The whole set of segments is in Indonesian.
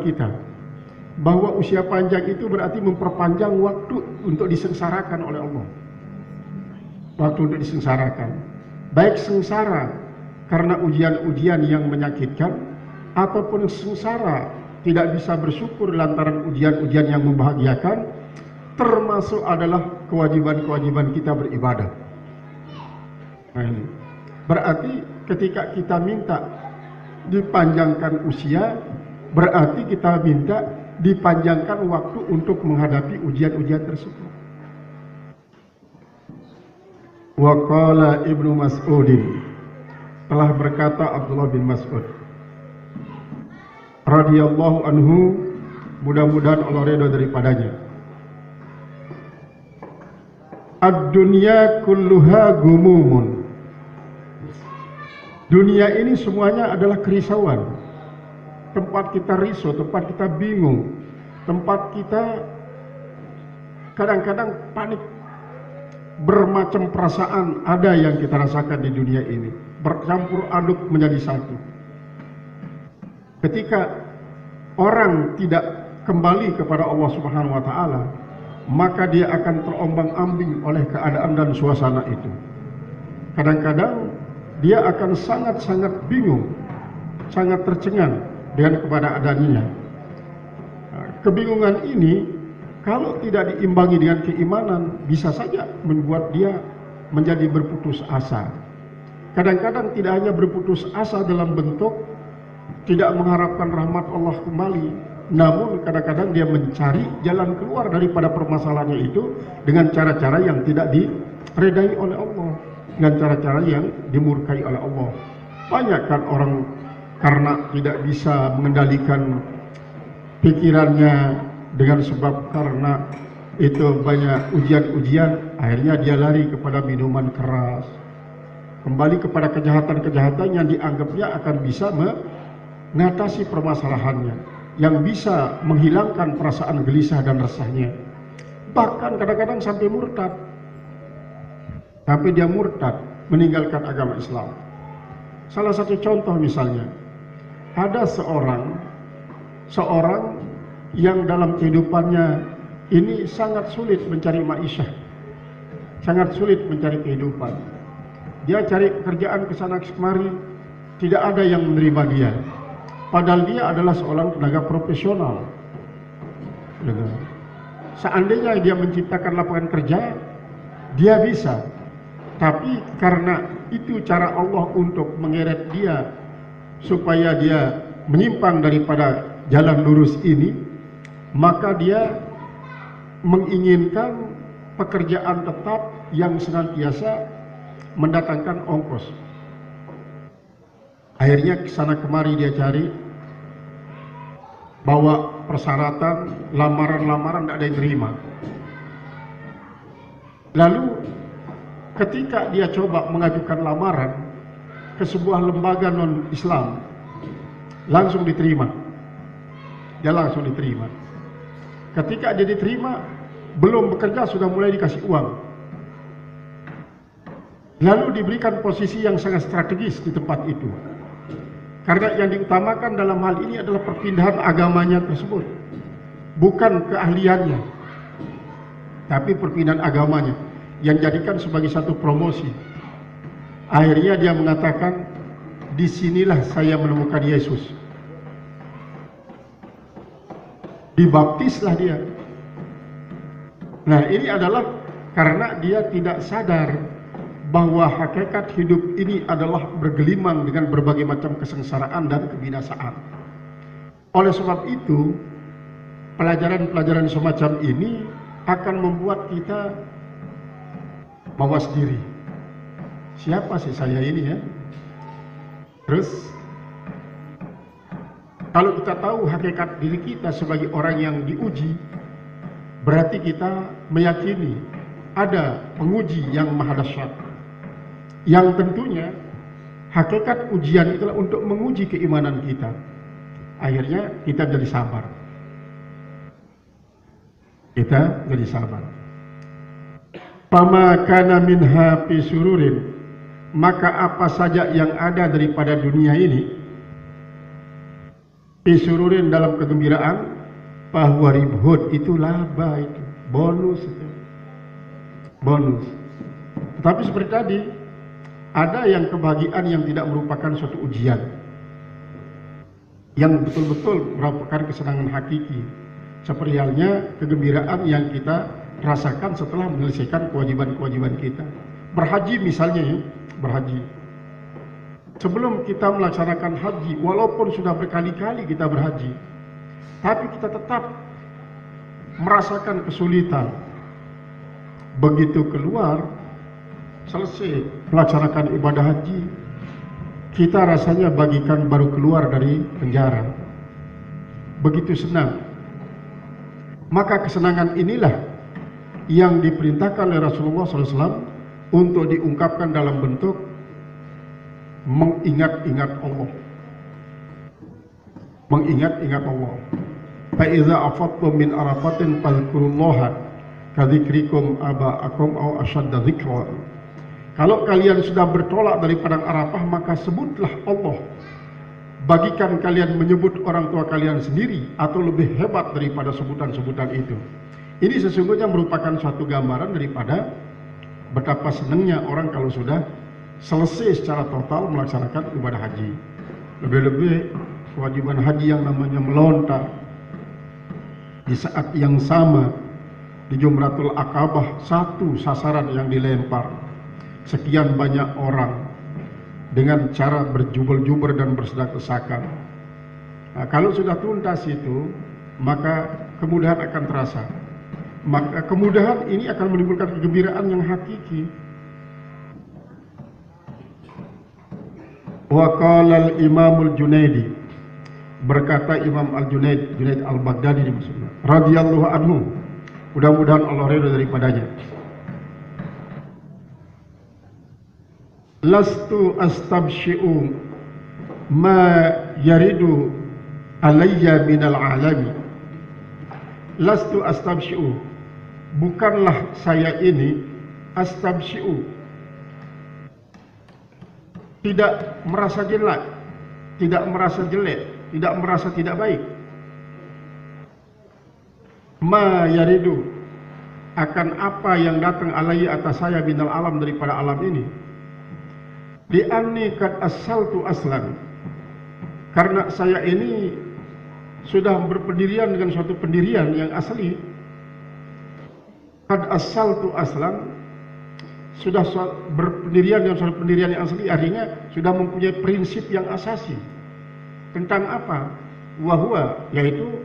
kita bahwa usia panjang itu berarti memperpanjang waktu untuk disengsarakan oleh Allah. Waktu untuk disengsarakan, baik sengsara karena ujian-ujian yang menyakitkan, ataupun sengsara tidak bisa bersyukur lantaran ujian-ujian yang membahagiakan, termasuk adalah kewajiban-kewajiban kita beribadah. Nah, ini berarti ketika kita minta dipanjangkan usia, berarti kita minta dipanjangkan waktu untuk menghadapi ujian-ujian tersebut. Wa qala Ibnu Mas'udin, telah berkata Abdullah bin Mas'ud radhiyallahu anhu, mudah-mudahan Allah ridha daripadanya, ad-dunya kulluha gumumun. Dunia ini semuanya adalah kerisauan, tempat kita risau, tempat kita bingung, tempat kita kadang-kadang panik. Bermacam perasaan ada yang kita rasakan di dunia ini, bercampur aduk menjadi satu. Ketika orang tidak kembali kepada Allah Subhanahu wa taala, maka dia akan terombang-ambing oleh keadaan dan suasana itu. Kadang-kadang dia akan sangat-sangat bingung, sangat tercengang dengan keadaannya. Kebingungan ini kalau tidak diimbangi dengan keimanan, bisa saja membuat dia menjadi berputus asa. Kadang-kadang tidak hanya berputus asa dalam bentuk tidak mengharapkan rahmat Allah kembali, namun kadang-kadang dia mencari jalan keluar daripada permasalahannya itu dengan cara-cara yang tidak diredai oleh Allah, dengan cara-cara yang dimurkai oleh Allah. Banyak kan orang karena tidak bisa mengendalikan pikirannya, dengan sebab karena itu banyak ujian-ujian, akhirnya dia lari kepada minuman keras, kembali kepada kejahatan-kejahatan yang dianggapnya akan bisa mengatasi permasalahannya, yang bisa menghilangkan perasaan gelisah dan resahnya. Bahkan kadang-kadang sampai murtad, tapi dia murtad meninggalkan agama Islam. Salah satu contoh misalnya, ada seorang yang dalam kehidupannya ini sangat sulit mencari ma'isyah, sangat sulit mencari kehidupan. Dia cari pekerjaan kesana kemari, tidak ada yang menerima dia, padahal dia adalah seorang tenaga profesional. Seandainya dia menciptakan lapangan kerja, dia bisa, tapi karena itu cara Allah untuk mengeret dia supaya dia menyimpang daripada jalan lurus ini, maka dia menginginkan pekerjaan tetap yang senantiasa mendatangkan ongkos. Akhirnya kesana kemari dia cari, bawa persyaratan, lamaran-lamaran, tidak ada yang terima. Lalu ketika dia coba mengajukan lamaran ke sebuah lembaga non-Islam, langsung diterima. Dia langsung diterima. Ketika dia diterima, belum bekerja sudah mulai dikasih uang. Lalu diberikan posisi yang sangat strategis di tempat itu. Karena yang diutamakan dalam hal ini adalah perpindahan agamanya tersebut, bukan keahliannya, tapi perpindahan agamanya yang jadikan sebagai satu promosi. Akhirnya dia mengatakan, disinilah saya menemukan Yesus. Dibaptislah dia. Nah, ini adalah karena dia tidak sadar bahwa hakikat hidup ini adalah bergelimang dengan berbagai macam kesengsaraan dan kebinasaan. Oleh sebab itu, pelajaran-pelajaran semacam ini akan membuat kita mawas diri. Siapa sih saya ini ya? Terus kalau kita tahu hakikat diri kita sebagai orang yang diuji, berarti kita meyakini ada penguji yang maha dahsyat, yang tentunya hakikat ujian itulah untuk menguji keimanan kita. Akhirnya kita jadi sabar. Kita jadi sabar. Fama kana minha fi sururin, maka apa saja yang ada daripada dunia ini, Isururin dalam kegembiraan, bahwa ribhud itu laba, itu bonus, itu bonus. Tetapi seperti tadi, ada yang kebahagiaan yang tidak merupakan suatu ujian, yang betul-betul merupakan kesenangan hakiki, seperti halnya kegembiraan yang kita rasakan setelah menyelesaikan kewajiban-kewajiban kita. Berhaji misalnya ya, berhaji. Sebelum kita melaksanakan haji, walaupun sudah berkali-kali kita berhaji, tapi kita tetap merasakan kesulitan. Begitu keluar, selesai melaksanakan ibadah haji, kita rasanya bagikan baru keluar dari penjara. Begitu senang. Maka kesenangan inilah yang diperintahkan oleh Rasulullah SAW untuk diungkapkan dalam bentuk mengingat-ingat Allah. Mengingat-ingat Allah. Fa'iza afattum min arafatin fadhkurullaha kadzikrikum aba'akum aw ashadda dzikra. Kalau kalian sudah bertolak dari padang Arafah, maka sebutlah Allah. Bagikan kalian menyebut orang tua kalian sendiri atau lebih hebat daripada sebutan-sebutan itu. Ini sesungguhnya merupakan suatu gambaran daripada betapa senangnya orang kalau sudah selesai secara total melaksanakan ibadah haji. Lebih-lebih kewajiban haji yang namanya melontar di saat yang sama di Jumratul Aqabah, satu sasaran yang dilempar, sekian banyak orang dengan cara berjubel-jubel dan bersedak-sedakan. Nah, kalau sudah tuntas itu, maka kemudahan akan terasa. Maka kemudahan ini akan menimbulkan kegembiraan yang hakiki. Wa qala al-Imam al-Junaidi, berkata Imam al-Junaid, Junaid al-Baghdadi maksudnya, radhiyallahu anhu, mudah-mudahan Allah ridha daripadanya. Lastu astabshi'u ma yaridu alayya minal alami. Lastu astabshi'u, bukanlah saya ini astabshi'u, tidak merasa jelek, tidak merasa jelek, tidak merasa tidak baik. Ma yaridu, akan apa yang datang alayya atas saya minal alam, daripada alam ini. Di anni kad asaltu aslan, karena saya ini sudah berpendirian dengan suatu pendirian yang asli. Kad asaltu aslan, sudah berpendirian dengan suatu pendirian yang asli, artinya sudah mempunyai prinsip yang asasi. Tentang apa? Wahwa, yaitu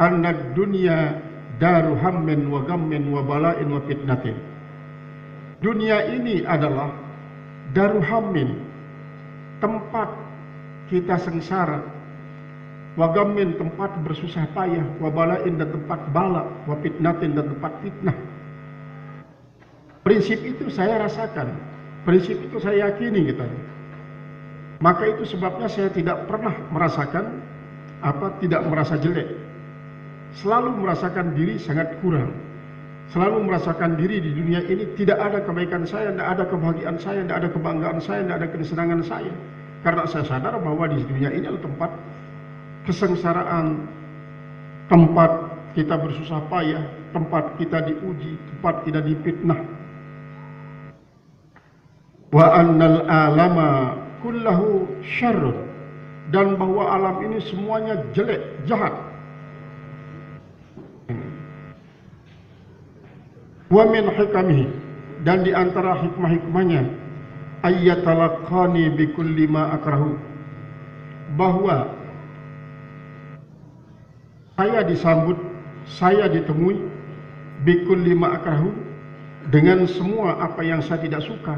annad dunya daru hammin wa gammin wa bala'in wa fitnatin. Dunia ini adalah daru hammin, tempat kita sengsara, wa gammin, tempat bersusah payah, wa bala'in, dan tempat bala, wa fitnatin, dan tempat fitnah. Prinsip itu saya rasakan, prinsip itu saya yakini gitu. Maka itu sebabnya saya tidak pernah merasakan tidak merasa jelek. Selalu merasakan diri sangat kurang. Selalu merasakan diri di dunia ini tidak ada kebaikan saya, tidak ada kebahagiaan saya, tidak ada kebanggaan saya, tidak ada kesenangan saya. Karena saya sadar bahwa di dunia ini adalah tempat kesengsaraan, tempat kita bersusah payah, tempat kita diuji, tempat kita difitnah. Wa annal alama kullahu syarrun, dan bahwa alam ini semuanya jelek, jahat. Wa min hikamihi, dan di antara hikmah-hikmahnya, ayyatalaqani bikulli ma akrahu, bahwa saya disambut, saya ditemui bikulli ma akrahu, dengan semua apa yang saya tidak suka.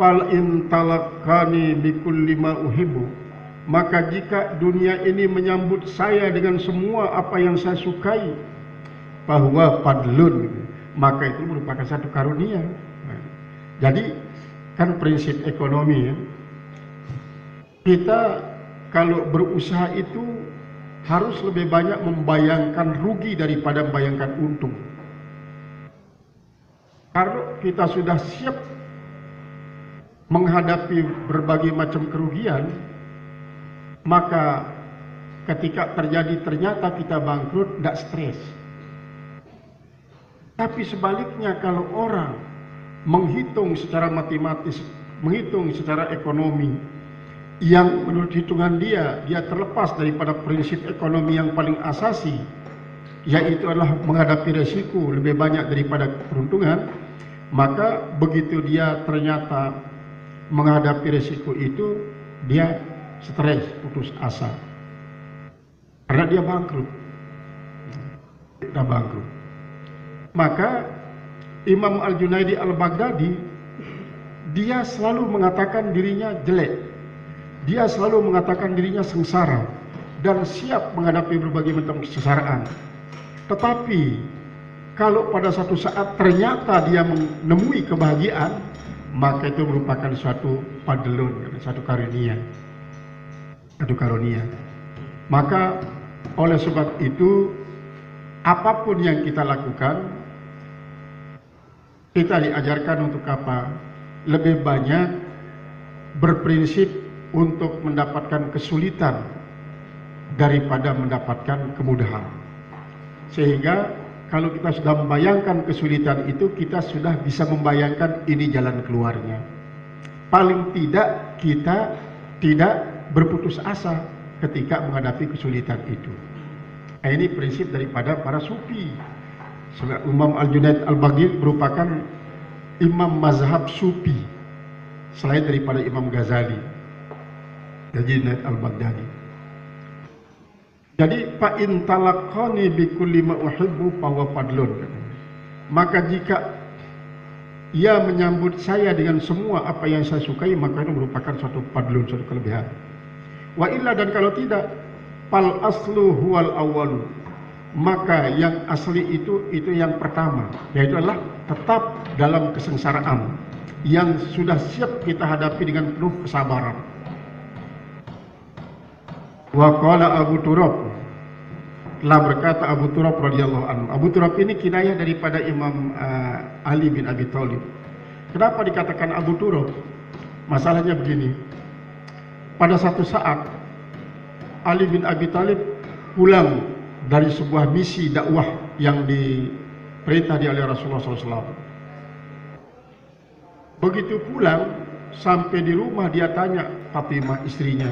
Fal in talaqani bikulli ma uhibbu, maka jika dunia ini menyambut saya dengan semua apa yang saya sukai, bahwa fadlun, maka itu merupakan satu karunia. Jadi kan prinsip ekonomi ya, kita kalau berusaha itu harus lebih banyak membayangkan rugi daripada membayangkan untung. Kalau kita sudah siap menghadapi berbagai macam kerugian, maka ketika ternyata kita bangkrut, tidak stres. Tapi sebaliknya, kalau orang menghitung secara matematis, menghitung secara ekonomi, yang menurut hitungan dia terlepas daripada prinsip ekonomi yang paling asasi, yaitu adalah menghadapi resiko lebih banyak daripada keuntungan, maka begitu dia ternyata menghadapi resiko itu, dia stres, putus asa, karena dia bangkrut. Dia bangkrut. Maka Imam Al-Junaidi Al-Baghdadi, dia selalu mengatakan dirinya jelek, dia selalu mengatakan dirinya sengsara dan siap menghadapi berbagai macam kesengsaraan. Tetapi kalau pada satu saat ternyata dia menemui kebahagiaan, maka itu merupakan suatu fadlun, satu karunia, satu karunia. Maka oleh sebab itu, apapun yang kita lakukan, kita diajarkan untuk apa? Lebih banyak berprinsip untuk mendapatkan kesulitan daripada mendapatkan kemudahan. Sehingga kalau kita sudah membayangkan kesulitan itu, kita sudah bisa membayangkan ini jalan keluarnya. Paling tidak kita tidak berputus asa ketika menghadapi kesulitan itu. Ini prinsip daripada para sufi. Imam Al-Junaid Al-Baghdadi merupakan imam mazhab sufi selain daripada Imam Ghazali, Junaid Al-Baghdadi. Jadi fa in talaqqani bi kulli ma uhibbu fa huwa fadlun. Maka jika ia menyambut saya dengan semua apa yang saya sukai, maka itu merupakan suatu fadlun, suatu kelebihan. Wa illa, dan kalau tidak, fal aslu huwal awwalu, maka yang asli itu yang pertama, yaitu adalah tetap dalam kesengsaraan yang sudah siap kita hadapi dengan penuh kesabaran. Wa qala Abu Turab, telah berkata Abu Turab radhiyallahu anhu. Abu Turab ini kinayah daripada Imam Ali bin Abi Thalib. Kenapa dikatakan Abu Turab? Masalahnya begini, pada satu saat Ali bin Abi Thalib pulang dari sebuah misi dakwah yang diperintah oleh Rasulullah SAW. Begitu pulang, sampai di rumah dia tanya Fatimah istrinya,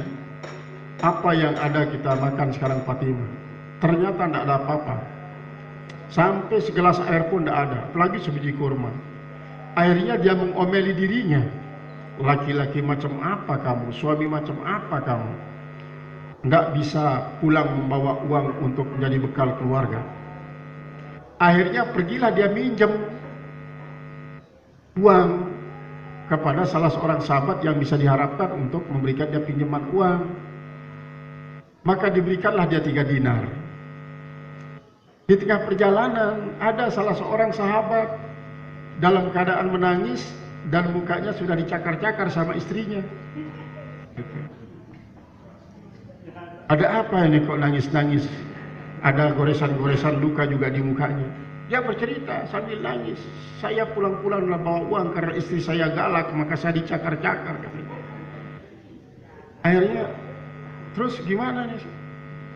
apa yang ada kita makan sekarang Fatimah? Ternyata tidak ada apa-apa. Sampai segelas air pun tidak ada, apalagi sebiji kurma. Akhirnya dia mengomeli dirinya, laki-laki macam apa kamu, suami macam apa kamu, tidak bisa pulang membawa uang untuk menjadi bekal keluarga. Akhirnya pergilah dia minjem uang kepada salah seorang sahabat yang bisa diharapkan untuk memberikan dia pinjaman uang. Maka diberikanlah dia 3 dinar. Di tengah perjalanan ada salah seorang sahabat dalam keadaan menangis dan mukanya sudah dicakar-cakar sama istrinya. Ada apa ini kok nangis-nangis? Ada goresan-goresan luka juga di mukanya. Dia bercerita sambil nangis, saya pulang-pulang bawa uang karena istri saya galak, maka saya dicakar-cakar. Akhirnya, terus gimana nih?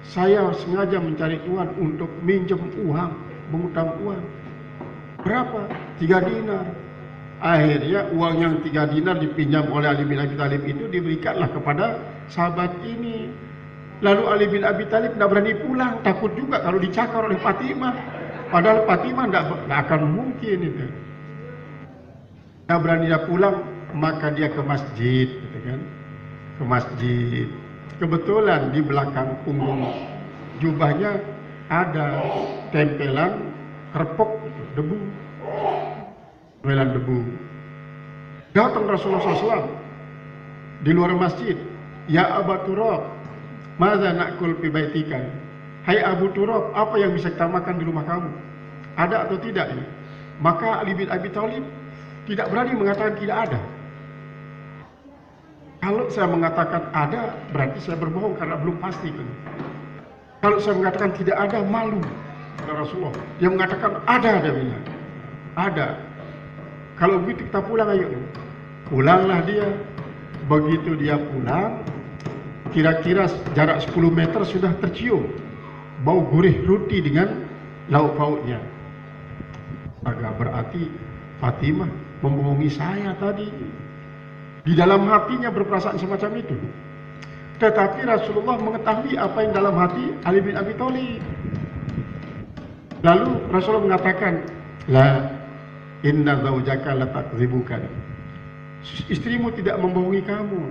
Saya sengaja mencari uang untuk minjem uang, mengutang uang. Berapa? 3 dinar. Akhirnya uang yang 3 dinar dipinjam oleh Ali bin Abi Thalib itu diberikanlah kepada sahabat ini. Lalu Ali bin Abi Thalib tidak berani pulang, takut juga kalau dicakar oleh Fatimah. Padahal Fatimah tidak akan mungkin itu. Tidak berani dia pulang, maka dia ke masjid, gitu kan? Ke masjid. Kebetulan di belakang punggung jubahnya ada tempelan kerpok, debu, tempelan debu. Datang Rasulullah SAW di luar masjid, ya Abu Turab, madza na'kul fi baitika? Hai Abu Turab, apa yang bisa kita makan di rumah kamu? Ada atau tidak ini? Maka Ali bin Abi Thalib tidak berani mengatakan tidak ada. Kalau saya mengatakan ada, berarti saya berbohong karena belum pasti. Kalau saya mengatakan tidak ada, malu pada Rasulullah. Dia mengatakan ada, dia bilang. Ada. Kalau begitu kita pulang, ayo. Pulanglah dia. Begitu dia pulang, kira-kira jarak 10 meter sudah tercium bau gurih roti dengan lauk pauknya. Agak berarti Fatimah membohongi saya tadi. Di dalam hatinya berperasaan semacam itu. Tetapi Rasulullah mengetahui apa yang dalam hati Ali bin Abi Thalib. Lalu Rasulullah mengatakan, la inna zaujaka la takdzibukan. Istrimu tidak membohongi kamu.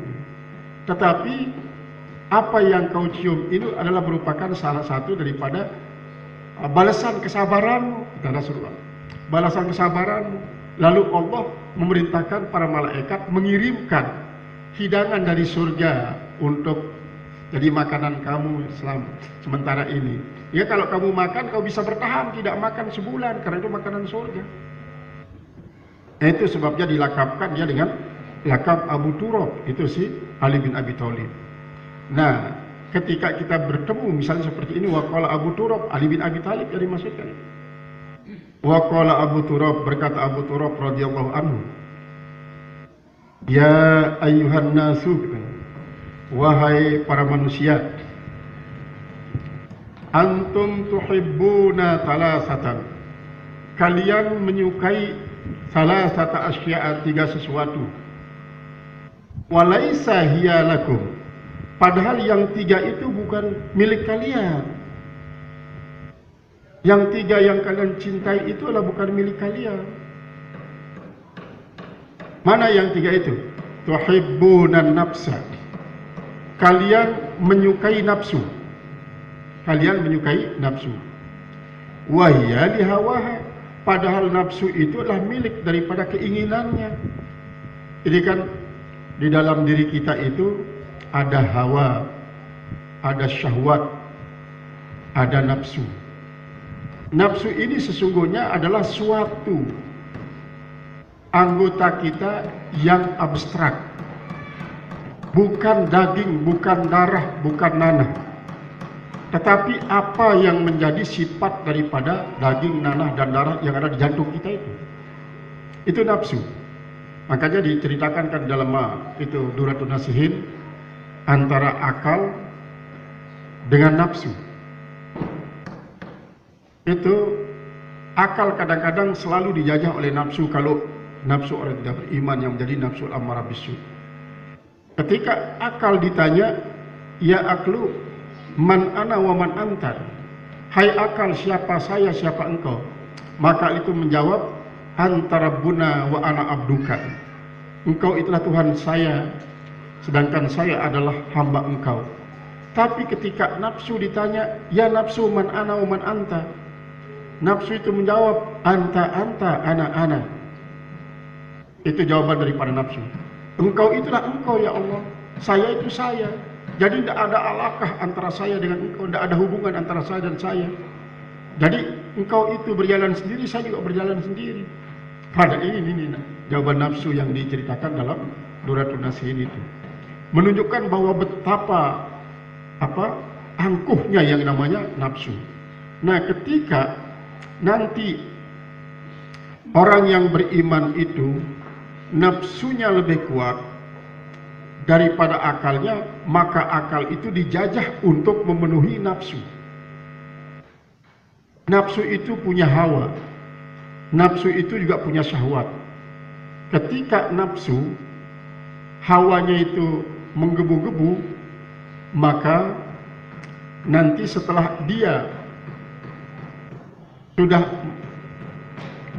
Tetapi apa yang kau cium itu adalah merupakan salah satu daripada balasan kesabaranmu, kata Rasulullah. Balasan kesabaranmu. Lalu Allah memerintahkan para malaikat mengirimkan hidangan dari surga untuk jadi makanan kamu sementara ini. Ya, kalau kamu makan, kau bisa bertahan, tidak makan sebulan, karena itu makanan surga. Itu sebabnya dilakapkan dia dengan lakap Abu Turab, itu si Ali bin Abi Thalib. Nah, ketika kita bertemu misalnya seperti ini, waqala Abu Turab, Ali bin Abi Thalib yang dimaksudkan. Waqala Abu Turab, berkata Abu Turab radhiyallahu anhu, ya ayyuhan nasu, wahai para manusia, antum tuhibbuna thalathatan, kalian menyukai thalathata asya'a, 3 sesuatu, walaisa hiya lakum, padahal yang 3 itu bukan milik kalian. Yang 3 yang kalian cintai itu adalah bukan milik kalian. Mana yang 3 itu? Tuhibbunan nafsa, kalian menyukai nafsu. Kalian menyukai nafsu. Wahya lihawaha, padahal nafsu itu adalah milik daripada keinginannya. Jadi kan di dalam diri kita itu ada hawa, ada syahwat, ada nafsu. Nafsu ini sesungguhnya adalah suatu anggota kita yang abstrak. Bukan daging, bukan darah, bukan nanah. Tetapi apa yang menjadi sifat daripada daging, nanah, dan darah yang ada di jantung kita itu nafsu. Makanya diceritakan kan dalam itu Duratun Nasihin, antara akal dengan nafsu. Itu akal kadang-kadang selalu dijajah oleh nafsu, kalau nafsu orang tidak beriman yang menjadi nafsu amarah bisu. Ketika akal ditanya, ya aklu man ana wa man anta, hai akal, siapa saya, siapa engkau? Maka itu menjawab, antara buna wa ana abduka, engkau itulah Tuhan saya, sedangkan saya adalah hamba engkau. Tapi ketika nafsu ditanya, ya nafsu man ana wa man anta, nafsu itu menjawab, anta anta ana ana. Itu jawaban daripada nafsu. Engkau itulah engkau ya Allah, saya itu saya. Jadi tidak ada alakah antara saya dengan engkau, tidak ada hubungan antara saya dan saya. Jadi engkau itu berjalan sendiri, saya juga berjalan sendiri. Pada ini jawaban nafsu yang diceritakan dalam Duratun Nasihin itu menunjukkan bahwa betapa angkuhnya yang namanya nafsu. Nah, ketika nanti orang yang beriman itu nafsunya lebih kuat daripada akalnya, maka akal itu dijajah untuk memenuhi nafsu. Nafsu itu punya hawa, nafsu itu juga punya syahwat. Ketika nafsu hawanya itu menggebu-gebu, maka nanti setelah dia sudah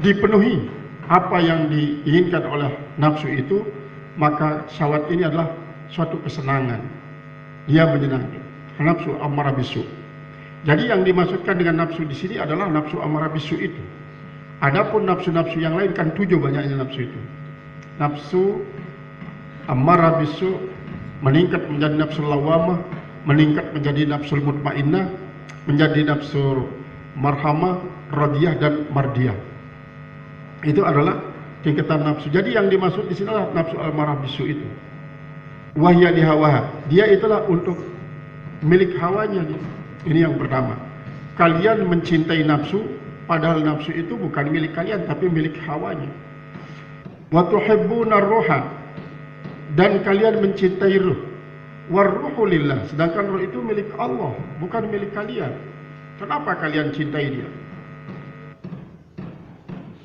dipenuhi apa yang diinginkan oleh nafsu itu, maka syahwat ini adalah suatu kesenangan. Dia menyenangkan. Nafsu amarah bisu. Jadi yang dimaksudkan dengan nafsu di sini adalah nafsu amarah bisu itu. Adapun nafsu-nafsu yang lain kan 7 banyaknya nafsu itu. Nafsu amarah bisu meningkat menjadi nafsu lawamah, meningkat menjadi nafsu mutmainnah, menjadi nafsu marhamah, radiyah, dan mardiyah. Itu adalah tingkatan nafsu. Jadi yang dimaksud di sini adalah nafsu amarah bisu itu. Wahya lihawaha, dia itulah untuk milik hawanya. Ini yang pertama. Kalian mencintai nafsu, padahal nafsu itu bukan milik kalian tapi milik hawanya. Wa tuhibbuna ruha, dan kalian mencintai ruh. Warruhu lillah, sedangkan roh itu milik Allah, bukan milik kalian. Kenapa kalian cintai dia?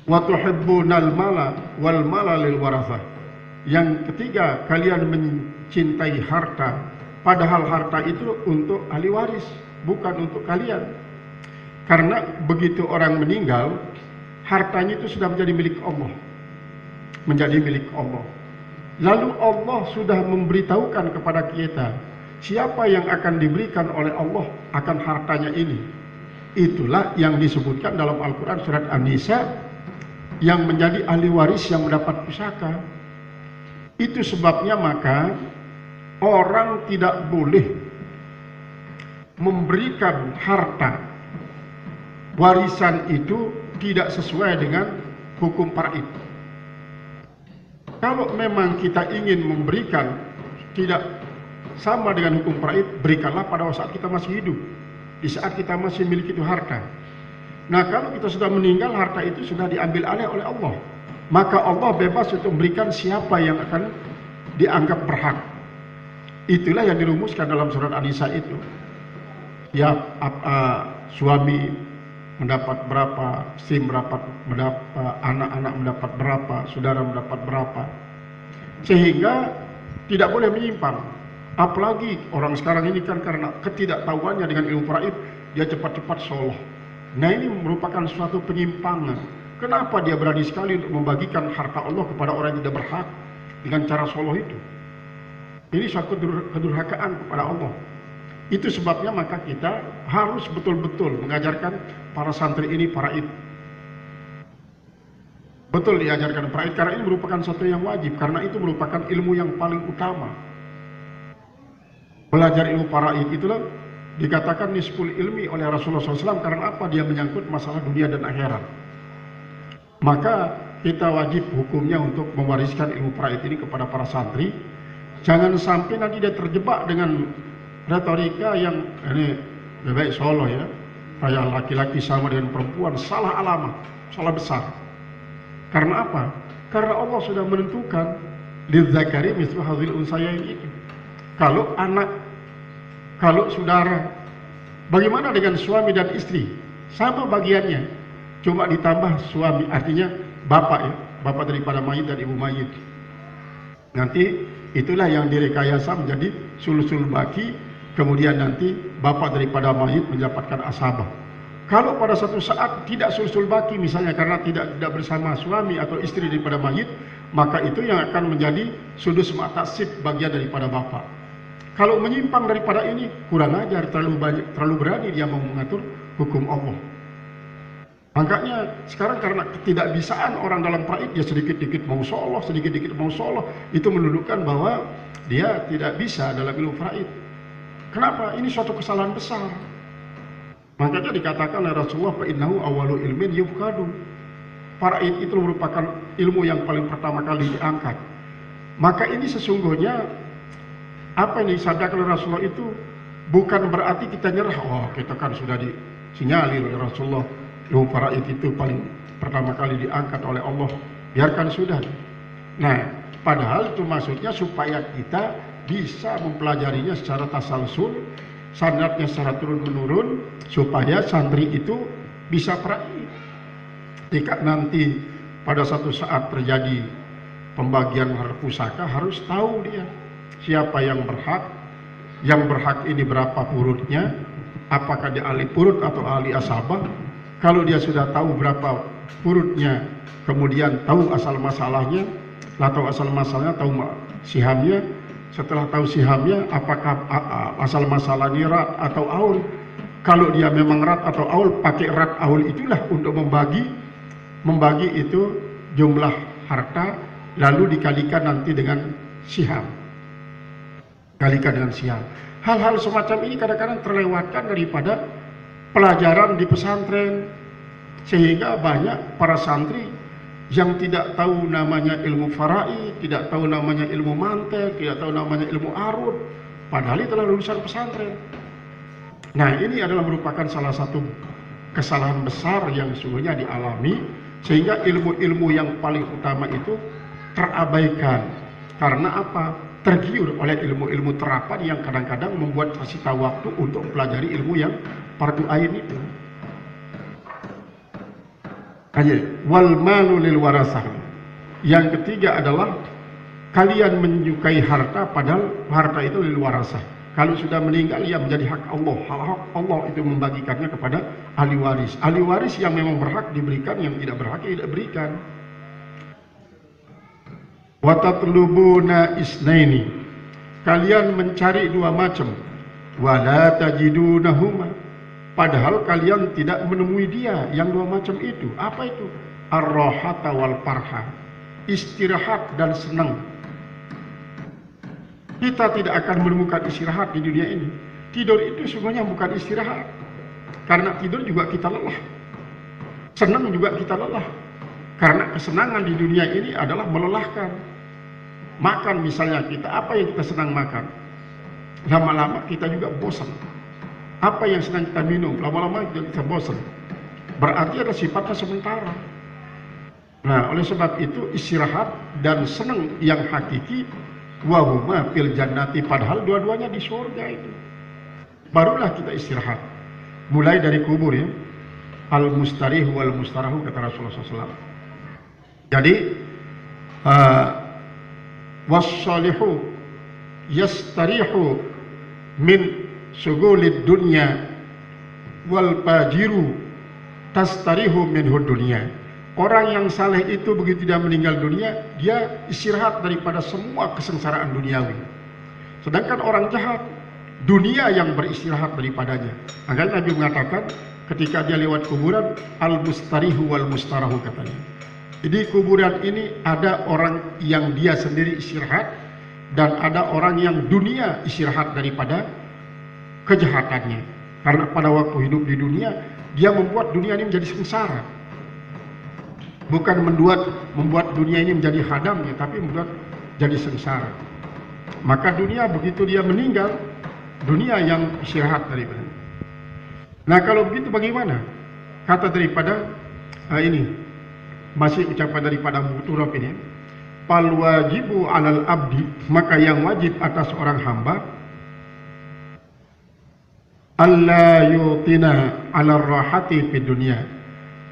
Wa tuhibbunal mala wal mala lil warathah. Yang ketiga, kalian mencintai harta, padahal harta itu untuk ahli waris, bukan untuk kalian. Karena begitu orang meninggal, hartanya itu sudah menjadi milik Allah. Menjadi milik Allah. Lalu Allah sudah memberitahukan kepada kita siapa yang akan diberikan oleh Allah akan hartanya ini. Itulah yang disebutkan dalam Al-Quran surat An-Nisa, yang menjadi ahli waris yang mendapat pusaka. Itu sebabnya maka orang tidak boleh memberikan harta warisan itu tidak sesuai dengan hukum faraid. Kalau memang kita ingin memberikan tidak sama dengan hukum faraid, berikanlah pada saat kita masih hidup, di saat kita masih memiliki itu harta. Nah, kalau kita sudah meninggal, harta itu sudah diambil alih oleh Allah, maka Allah bebas untuk memberikan siapa yang akan dianggap berhak. Itulah yang dirumuskan dalam surat An-Nisa itu. Ya, suami mendapat berapa, istri mendapat anak-anak mendapat berapa, saudara mendapat berapa, sehingga tidak boleh menyimpang. Apalagi orang sekarang ini kan karena ketidaktahuannya dengan ilmu faraid, dia cepat-cepat soloh. Nah, ini merupakan suatu penyimpangan. Kenapa dia berani sekali untuk membagikan harta Allah kepada orang yang tidak berhak dengan cara soloh itu? Ini suatu kedurhakaan kepada Allah. Itu sebabnya maka kita harus betul-betul mengajarkan para santri ini faraid. Betul diajarkan faraid karena ini merupakan satu yang wajib, karena itu merupakan ilmu yang paling utama. Belajar ilmu faraid itulah dikatakan nisful ilmi oleh Rasulullah SAW. Karena apa? Dia menyangkut masalah dunia dan akhirat. Maka kita wajib hukumnya untuk mewariskan ilmu faraid ini kepada para santri. Jangan sampai nanti dia terjebak dengan retorika yang ini lebih baik solo ya, kayak laki-laki sama dengan perempuan, salah alamat, salah besar. Karena apa? Karena Allah sudah menentukan lidzakari mithlu hadzil unsayain itu. Kalau anak, kalau saudara, bagaimana dengan suami dan istri? Sama bagiannya, cuma ditambah suami, artinya bapak ya, bapak daripada mayit dan ibu mayit. Nanti itulah yang direkayasa menjadi sul-sul baki. Kemudian nanti bapak daripada mayit mendapatkan asabah. Kalau pada satu saat tidak sul-sul baki misalnya karena tidak bersama suami atau istri daripada mayit, maka itu yang akan menjadi sudus ma'tasib bagian daripada bapak. Kalau menyimpang daripada ini, kurang ajar, terlalu berani dia mau mengatur hukum Allah. Makanya sekarang karena ketidakbisaan orang dalam faraid, dia sedikit-sedikit mau soloh, sedikit-sedikit mau soloh, itu menunjukkan bahwa dia tidak bisa dalam ilmu faraid. Kenapa? Ini suatu kesalahan besar. Makanya dikatakan oleh Rasulullah, fa'innahu awalu ilmin yufkadu. Faraid itu merupakan ilmu yang paling pertama kali diangkat. Maka ini sesungguhnya apa yang disabdakan oleh Rasulullah itu bukan berarti kita nyerah. Oh, kita kan sudah disinyalir oleh Rasulullah, ilmu faraid itu paling pertama kali diangkat oleh Allah, biarkan sudah. Nah, padahal itu maksudnya supaya kita bisa mempelajarinya secara tasalsul, sanadnya secara turun-menurun, supaya santri itu bisa faraid. Jika nanti pada satu saat terjadi pembagian harta pusaka, harus tahu dia siapa yang berhak ini berapa purutnya, apakah dia ahli purut atau ahli asabah. Kalau dia sudah tahu berapa purutnya, kemudian tahu asal masalahnya, tahu asal masalahnya, tahu sihamnya. Setelah tahu sihamnya, apakah asal masalahnya rat atau aul. Kalau dia memang rat atau aul, pakai rat aul itulah untuk membagi itu jumlah harta, lalu dikalikan nanti dengan siham. Kalikan dengan siham. Hal-hal semacam ini kadang-kadang terlewatkan daripada pelajaran di pesantren, sehingga banyak para santri yang tidak tahu namanya ilmu faraid, tidak tahu namanya ilmu mantek, tidak tahu namanya ilmu arud, padahal itu adalah lulusan pesantren. Nah, ini adalah merupakan salah satu kesalahan besar yang sesungguhnya dialami, sehingga ilmu-ilmu yang paling utama itu terabaikan. Karena apa? tergiur oleh ilmu-ilmu terapan yang kadang-kadang membuat tersita waktu untuk mempelajari ilmu yang fardu ain itu. Wal malu lil warasah. Yang ketiga adalah kalian menyukai harta padahal harta itu lil warasah. Kalau sudah meninggal ya menjadi hak Allah. Hak Allah itu membagikannya kepada ahli waris. Ahli waris yang memang berhak diberikan, yang tidak berhak tidak berikan. Wa tatlubuna isnaini. Kalian mencari dua macam. Wa la tajidunahuma. Padahal kalian tidak menemui dia yang dua macam itu. Apa itu? Ar-rahata wal farha. Istirahat dan senang. Kita tidak akan menemukan istirahat di dunia ini. Tidur itu sebenarnya bukan istirahat. Karena tidur juga kita lelah. Senang juga kita lelah. Karena kesenangan di dunia ini adalah melelahkan. Makan misalnya kita, apa yang kita senang makan? Lama-lama kita juga bosan. Apa yang senang kita minum? Lama-lama kita bosan. Berarti ada sifatnya sementara. Nah, oleh sebab itu istirahat dan senang yang hakiki wahuma fil jannati, padahal dua-duanya di surga itu. Barulah kita istirahat. Mulai dari kubur ya. Al mustarih wal mustarahu kata Rasulullah SAW. Jadi wassalihu yastarihu min sugulid dunya wal fajiru tastarihu minhu dunya. Orang yang saleh itu begitu dia meninggal dunia, dia istirahat daripada semua kesengsaraan duniawi. Sedangkan orang jahat, dunia yang beristirahat daripadanya. Makanya Nabi mengatakan ketika dia lewat kuburan, al-mustarihu wal-mustarahu katanya. Jadi kuburan ini ada orang yang dia sendiri istirahat, dan ada orang yang dunia istirahat daripada kejahatannya. Karena pada waktu hidup di dunia, dia membuat dunia ini menjadi sengsara. Bukan membuat dunia ini menjadi hadamnya, tapi membuat jadi sengsara. Maka dunia begitu dia meninggal, dunia yang istirahat daripada. Nah kalau begitu bagaimana? Kata daripada ini masih ucapan daripada Abu Turab ini. Fal wajibu alal abdi, maka yang wajib atas orang hamba alla yutina ala rahati fid dunya,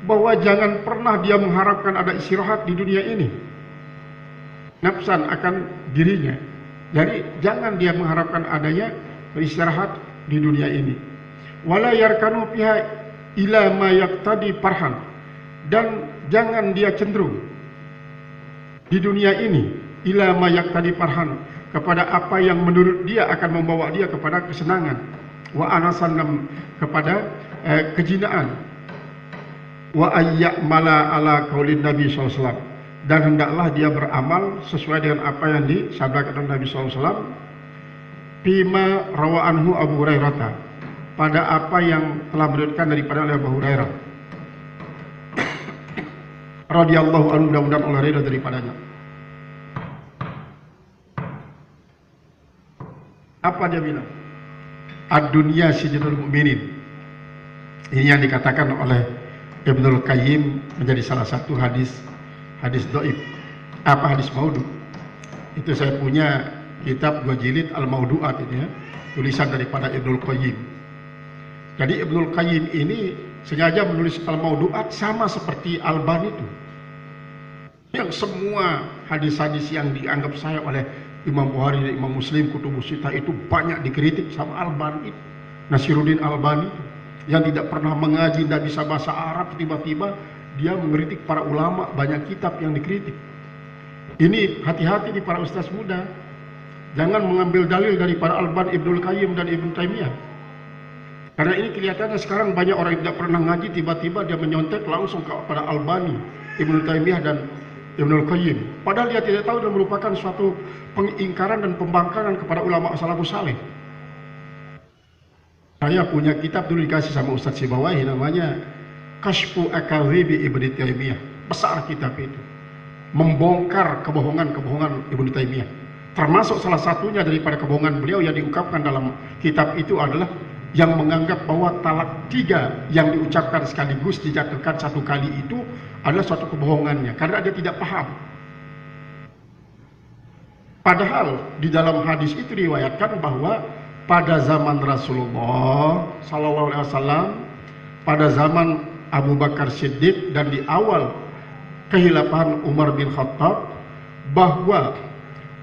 bahwa jangan pernah dia mengharapkan ada istirahat di dunia ini, nafsan akan dirinya. Jadi jangan dia mengharapkan adanya beristirahat di dunia ini. Wala yarkanu fiha ila ma yaqtadi farhan, dan jangan dia cenderung di dunia ini ila ma yaqtadi farhan, kepada apa yang menurut dia akan membawa dia kepada kesenangan, wa anasan, kepada kejinaan, wa ayyamala ala qaulin Nabi SAW, dan hendaklah dia beramal sesuai dengan apa yang disabdakan Nabi SAW. Bima rawa anhu Abu Hurairah, pada apa yang telah diriwayatkan daripada Abu Hurairah radhiyallahu anhu, mudah-mudahan Allah ridha daripadanya. Apa dia bilang? Ad-dunya sijnul mu'minin. Ini yang dikatakan oleh Ibnul Qayyim menjadi salah satu hadis dhaif. Apa hadis maudhu? Itu saya punya kitab 2 jilid Al-Maudu'at ini ya, tulisan daripada Ibnul Qayyim. Jadi Ibnul Qayyim ini sengaja menulis Al-Maudu'at sama seperti Albani itu. Yang semua hadis-hadis yang dianggap saya oleh Imam Bukhari dan Imam Muslim Kutubus Sittah itu banyak dikritik sama Albani itu. Nasiruddin Albani yang tidak pernah mengaji, tidak bisa bahasa Arab, tiba-tiba dia mengkritik para ulama, banyak kitab yang dikritik. Ini hati-hati di para ustaz muda. Jangan mengambil dalil dari para Albani, Ibnul Qayyim dan Ibnu Taimiyah. Karena ini kelihatannya sekarang banyak orang yang tidak pernah ngaji, tiba-tiba dia menyontek langsung kepada Albani, Ibnu Taimiyah dan Ibnul Qayyim. Padahal dia tidak tahu dan merupakan suatu pengingkaran dan pembangkangan kepada ulama salafus saleh. Saya punya kitab dulu dikasih sama Ustadz Sibawahi, namanya Kashfu Akadzibi Ibnu Taimiyah. Besar kitab itu, membongkar kebohongan-kebohongan Ibnu Taimiyah. Termasuk salah satunya daripada kebohongan beliau yang diungkapkan dalam kitab itu adalah yang menganggap bahwa talak 3 yang diucapkan sekaligus dijatuhkan satu kali itu adalah suatu kebohongannya, karena dia tidak paham. Padahal di dalam hadis itu diriwayatkan bahwa pada zaman Rasulullah Sallallahu Alaihi Wasallam, pada zaman Abu Bakar Siddiq dan di awal kehilafahan Umar bin Khattab, bahwa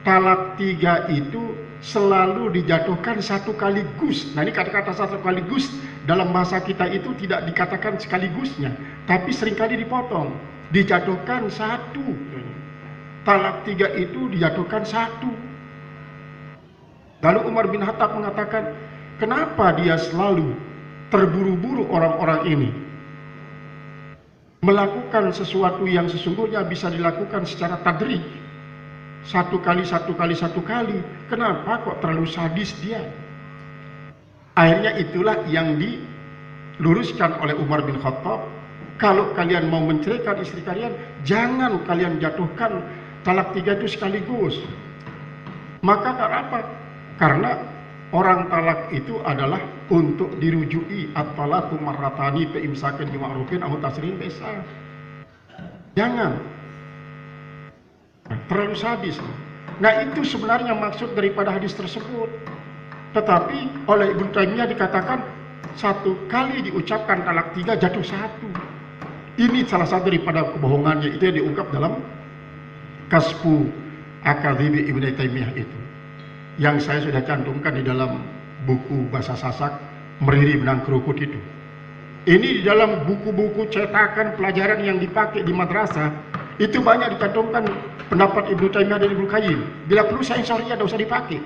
talak 3 itu selalu dijatuhkan satu kaligus. Nah, ini kata-kata satu kaligus dalam bahasa kita itu tidak dikatakan sekaligusnya, tapi seringkali dipotong. Dijatuhkan satu. Talak 3 itu dijatuhkan satu. Lalu Umar bin Khattab mengatakan, kenapa dia selalu terburu-buru orang-orang ini melakukan sesuatu yang sesungguhnya bisa dilakukan secara tadrij, satu kali, kenapa kok terlalu sadis dia? Akhirnya itulah yang diluruskan oleh Umar bin Khattab, kalau kalian mau menceraikan istri kalian, jangan kalian jatuhkan talak 3 itu sekaligus. Maka apa? Karena orang talak itu adalah untuk dirujui, at-talaqu marratani fa imsakan bi ma'rufin aw tasrihun bi ihsan. Jangan terlalu sadis. Nah, itu sebenarnya maksud daripada hadis tersebut. Tetapi oleh Ibnu Taimiyah dikatakan satu kali diucapkan talak 3 jatuh satu. Ini salah satu daripada kebohongannya, itu yang diungkap dalam Kasfu Akadhibi Ibnu Taimiyah itu, yang saya sudah cantumkan di dalam buku bahasa Sasak Meriri Benang Kerukut itu. Ini di dalam buku-buku cetakan pelajaran yang dipakai di madrasah, itu banyak dicantumkan pendapat Ibnu Taimiyah dan Ibnu Qayyim. Bila perlu sensornya tidak usah dipakai.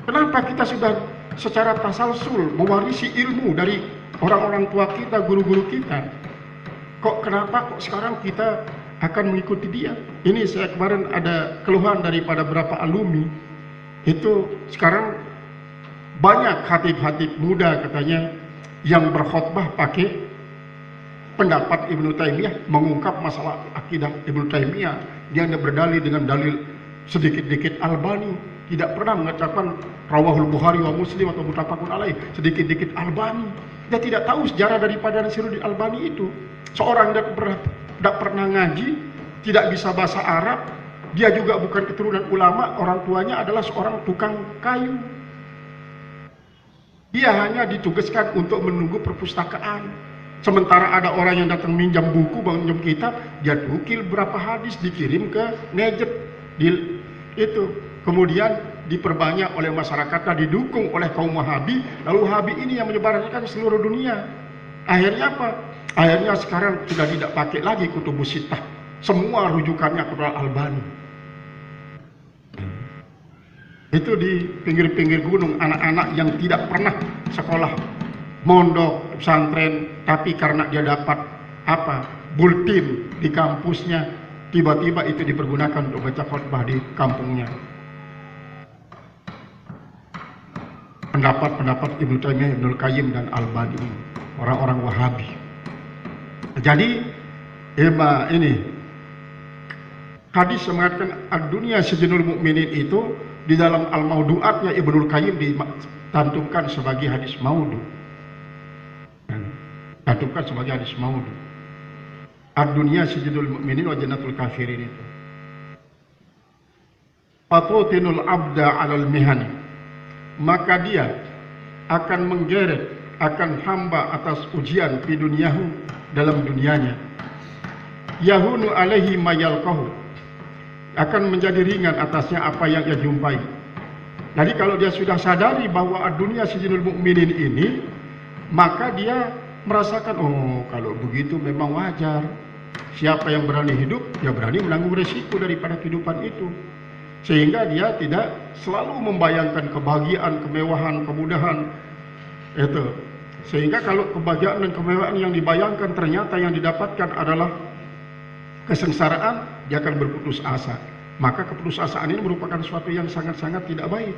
Kenapa kita sudah secara tasalsul mewarisi ilmu dari orang-orang tua kita, guru-guru kita, kenapa sekarang kita akan mengikuti dia? Ini saya kemarin ada keluhan daripada beberapa alumni, itu sekarang banyak khatib-khatib muda katanya yang berkhutbah pakai pendapat Ibnu Taimiyah, mengungkap masalah akidah Ibnu Taimiyah. Dia hanya berdalil dengan dalil sedikit-dikit Albani, tidak pernah mengatakan Rawahul Bukhari wa Muslim atau Muttafaqun alaih, sedikit-dikit Albani. Dia tidak tahu sejarah daripada Nasiruddin Albani itu. Seorang tidak pernah ngaji, tidak bisa bahasa Arab, dia juga bukan keturunan ulama, orang tuanya adalah seorang tukang kayu. Dia hanya ditugaskan untuk menunggu perpustakaan. Sementara ada orang yang datang minjam buku, minjam kitab, dia tukil berapa hadis, dikirim ke Najd, itu kemudian diperbanyak oleh masyarakatnya, didukung oleh kaum Wahabi. Lalu Wahabi ini yang menyebarkan seluruh dunia. Akhirnya apa? Akhirnya sekarang sudah tidak pakai lagi Kutubus Sittah, semua rujukannya kepada Albani. Itu di pinggir-pinggir gunung, anak-anak yang tidak pernah sekolah mondok pesantren, tapi karena dia dapat bulletin di kampusnya, tiba-tiba itu dipergunakan untuk baca khutbah di kampungnya. Pendapat Ibnu Taimiyah, Ibnu Qayyim dan Albani, orang-orang Wahabi. Jadi ini hadis mengatakan ad-dunya sijnul mukminin itu di dalam al-maudu'atnya Ibnu Qayyim ditantumkan sebagai hadis maudhu. Tantumkan sebagai hadis maudhu. Ad-dunya sijnul mukminin wa jannatul kafirin itu. Fatutinul abda 'alal mihani, maka dia akan menggeret akan hamba atas ujian di duniahu, dalam dunianya. Yahunu alaihi mayalqahu, akan menjadi ringan atasnya apa yang ia jumpai. Jadi kalau dia sudah sadari bahwa dunia sijnul mukminin ini, maka dia merasakan, oh kalau begitu memang wajar. Siapa yang berani hidup, dia berani menanggung resiko daripada kehidupan itu. Sehingga dia tidak selalu membayangkan kebahagiaan, kemewahan, kemudahan. Itu. Sehingga kalau kebahagiaan dan kemewahan yang dibayangkan ternyata yang didapatkan adalah kesengsaraan, dia akan berputus asa. Maka keputusasaan ini merupakan sesuatu yang sangat-sangat tidak baik.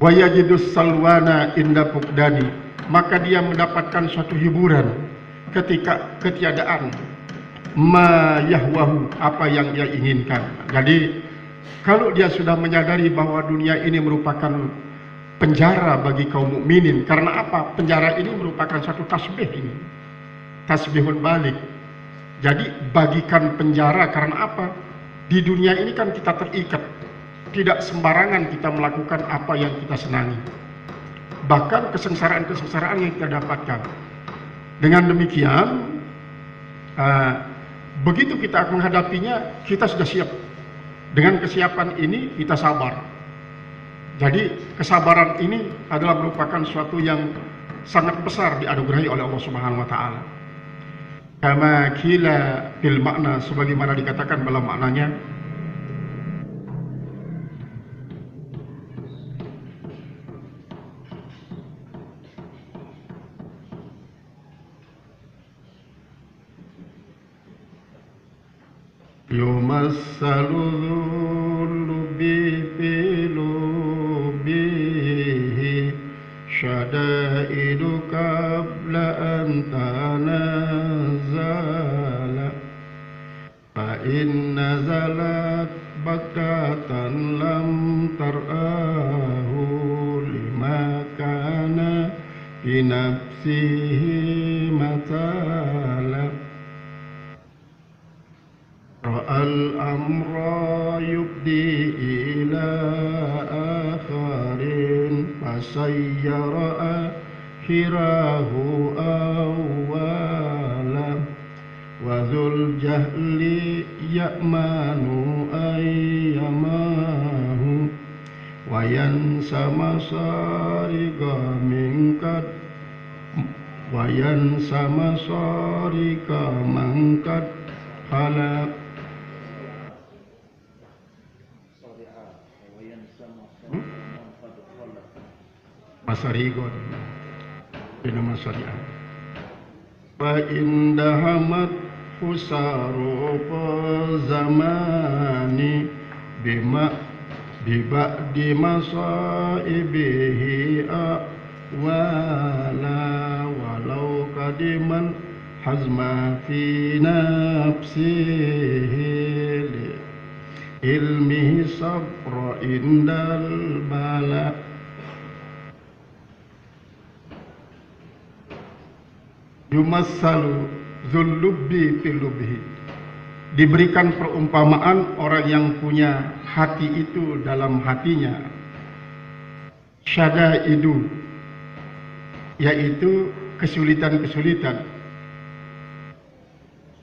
Wa yajidus salwana inda fuqdani, maka dia mendapatkan suatu hiburan ketika ketiadaan ma yahwahu, apa yang dia inginkan. Jadi kalau dia sudah menyadari bahwa dunia ini merupakan penjara bagi kaum mukminin, karena apa? Penjara ini merupakan satu tasbih, ini tasbihun balik. Jadi bagikan penjara karena apa? Di dunia ini kan kita terikat, tidak sembarangan kita melakukan apa yang kita senangi. Bahkan kesengsaraan-kesengsaraan yang kita dapatkan. Dengan demikian, begitu kita akan menghadapinya, kita sudah siap. Dengan kesiapan ini kita sabar. Jadi kesabaran ini adalah merupakan suatu yang sangat besar dianugerahi oleh Allah Subhanahu wa taala. Kama kila bil makna, sebagaimana dikatakan dalam maknanya, yumassalu lubi bihi syadaidu qabla an tanazala fa in nazalat baghtatan lam tar'ahu lima kana fi nafsihi matala ra'al amra yubdi ila akharin fasayyara akhirahu awwala wa dhul jahli ya'manu ayyamahu wa yansa masariqa minkad wa yansa masariqa mangkad khalaq masarigon nama syariah fa indahamat fusaru zamani bima biba'di masaibihi wala walau kadiman hazma fi nafsihi ilmihi sabra indal bala. Yumassalu zullubi filubhi, diberikan perumpamaan orang yang punya hati itu dalam hatinya. Syadaidu, yaitu kesulitan-kesulitan.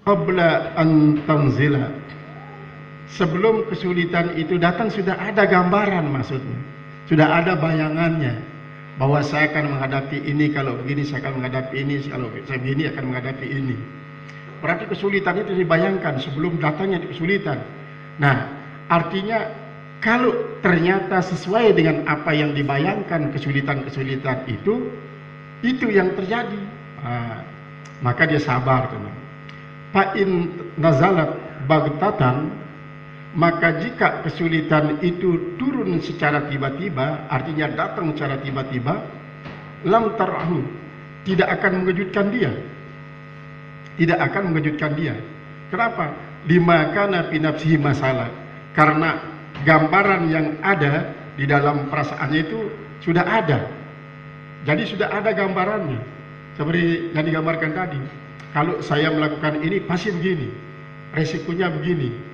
Qabla an tanzila, sebelum kesulitan itu datang sudah ada gambaran, maksudnya sudah ada bayangannya bahwa saya akan menghadapi ini, kalau begini saya akan menghadapi ini, kalau saya begini akan menghadapi ini. Berarti kesulitan itu dibayangkan sebelum datangnya kesulitan. Nah, artinya kalau ternyata sesuai dengan apa yang dibayangkan kesulitan-kesulitan itu yang terjadi, maka dia sabar, teman. Fa'in nazalat baghtatan, maka jika kesulitan itu turun secara tiba-tiba, artinya datang secara tiba-tiba, lam tarahu, tidak akan mengejutkan dia. Tidak akan mengejutkan dia. Kenapa? Lima kana fi nafsihi masalah. Karena gambaran yang ada di dalam perasaannya itu sudah ada. Jadi sudah ada gambarannya. Seperti yang digambarkan tadi. Kalau saya melakukan ini pasti begini, resikonya begini.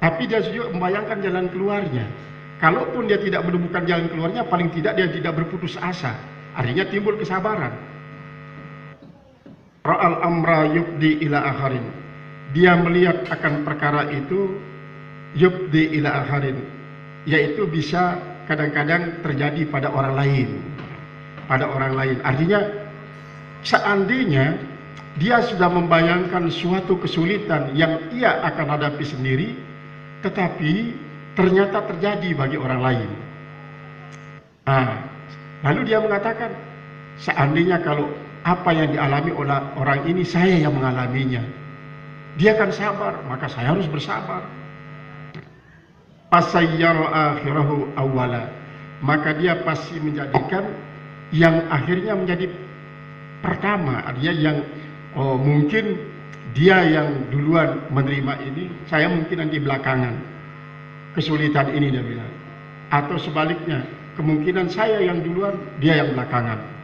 Tapi dia juga membayangkan jalan keluarnya. Kalaupun dia tidak menemukan jalan keluarnya, paling tidak dia tidak berputus asa. Artinya timbul kesabaran. Ra'al amra yubdi ila akharin, dia melihat akan perkara itu yubdi ila akharin, yaitu bisa kadang-kadang terjadi pada orang lain. Pada orang lain. Artinya seandainya dia sudah membayangkan suatu kesulitan yang ia akan hadapi sendiri, tetapi ternyata terjadi bagi orang lain. Lalu dia mengatakan, seandainya kalau apa yang dialami oleh orang ini saya yang mengalaminya, dia akan sabar, maka saya harus bersabar. Fasayyara akhirahu awwala, maka dia pasti menjadikan yang akhirnya menjadi pertama. Artinya yang mungkin dia yang duluan menerima ini, saya mungkin nanti belakangan kesulitan ini, dia bilang. Atau sebaliknya, kemungkinan saya yang duluan, dia yang belakangan.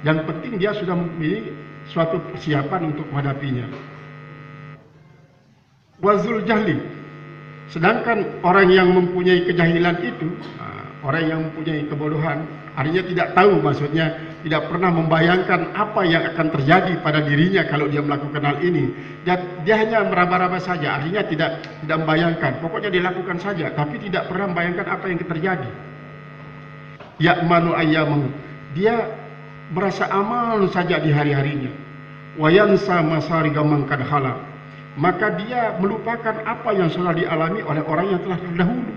Yang penting dia sudah memiliki suatu persiapan untuk menghadapinya. wazul jahli. Sedangkan orang yang mempunyai kejahilan itu, orang yang mempunyai kebodohan, artinya tidak tahu, maksudnya tidak pernah membayangkan apa yang akan terjadi pada dirinya kalau dia melakukan hal ini. Dia hanya meraba-raba saja, artinya tidak membayangkan, pokoknya dilakukan saja, tapi tidak pernah membayangkan apa yang terjadi. Ya'manu ayyamahu, dia merasa aman saja di hari-harinya. Wa yansa masariga man qad khala, maka dia melupakan apa yang sudah dialami oleh orang yang telah terdahulu.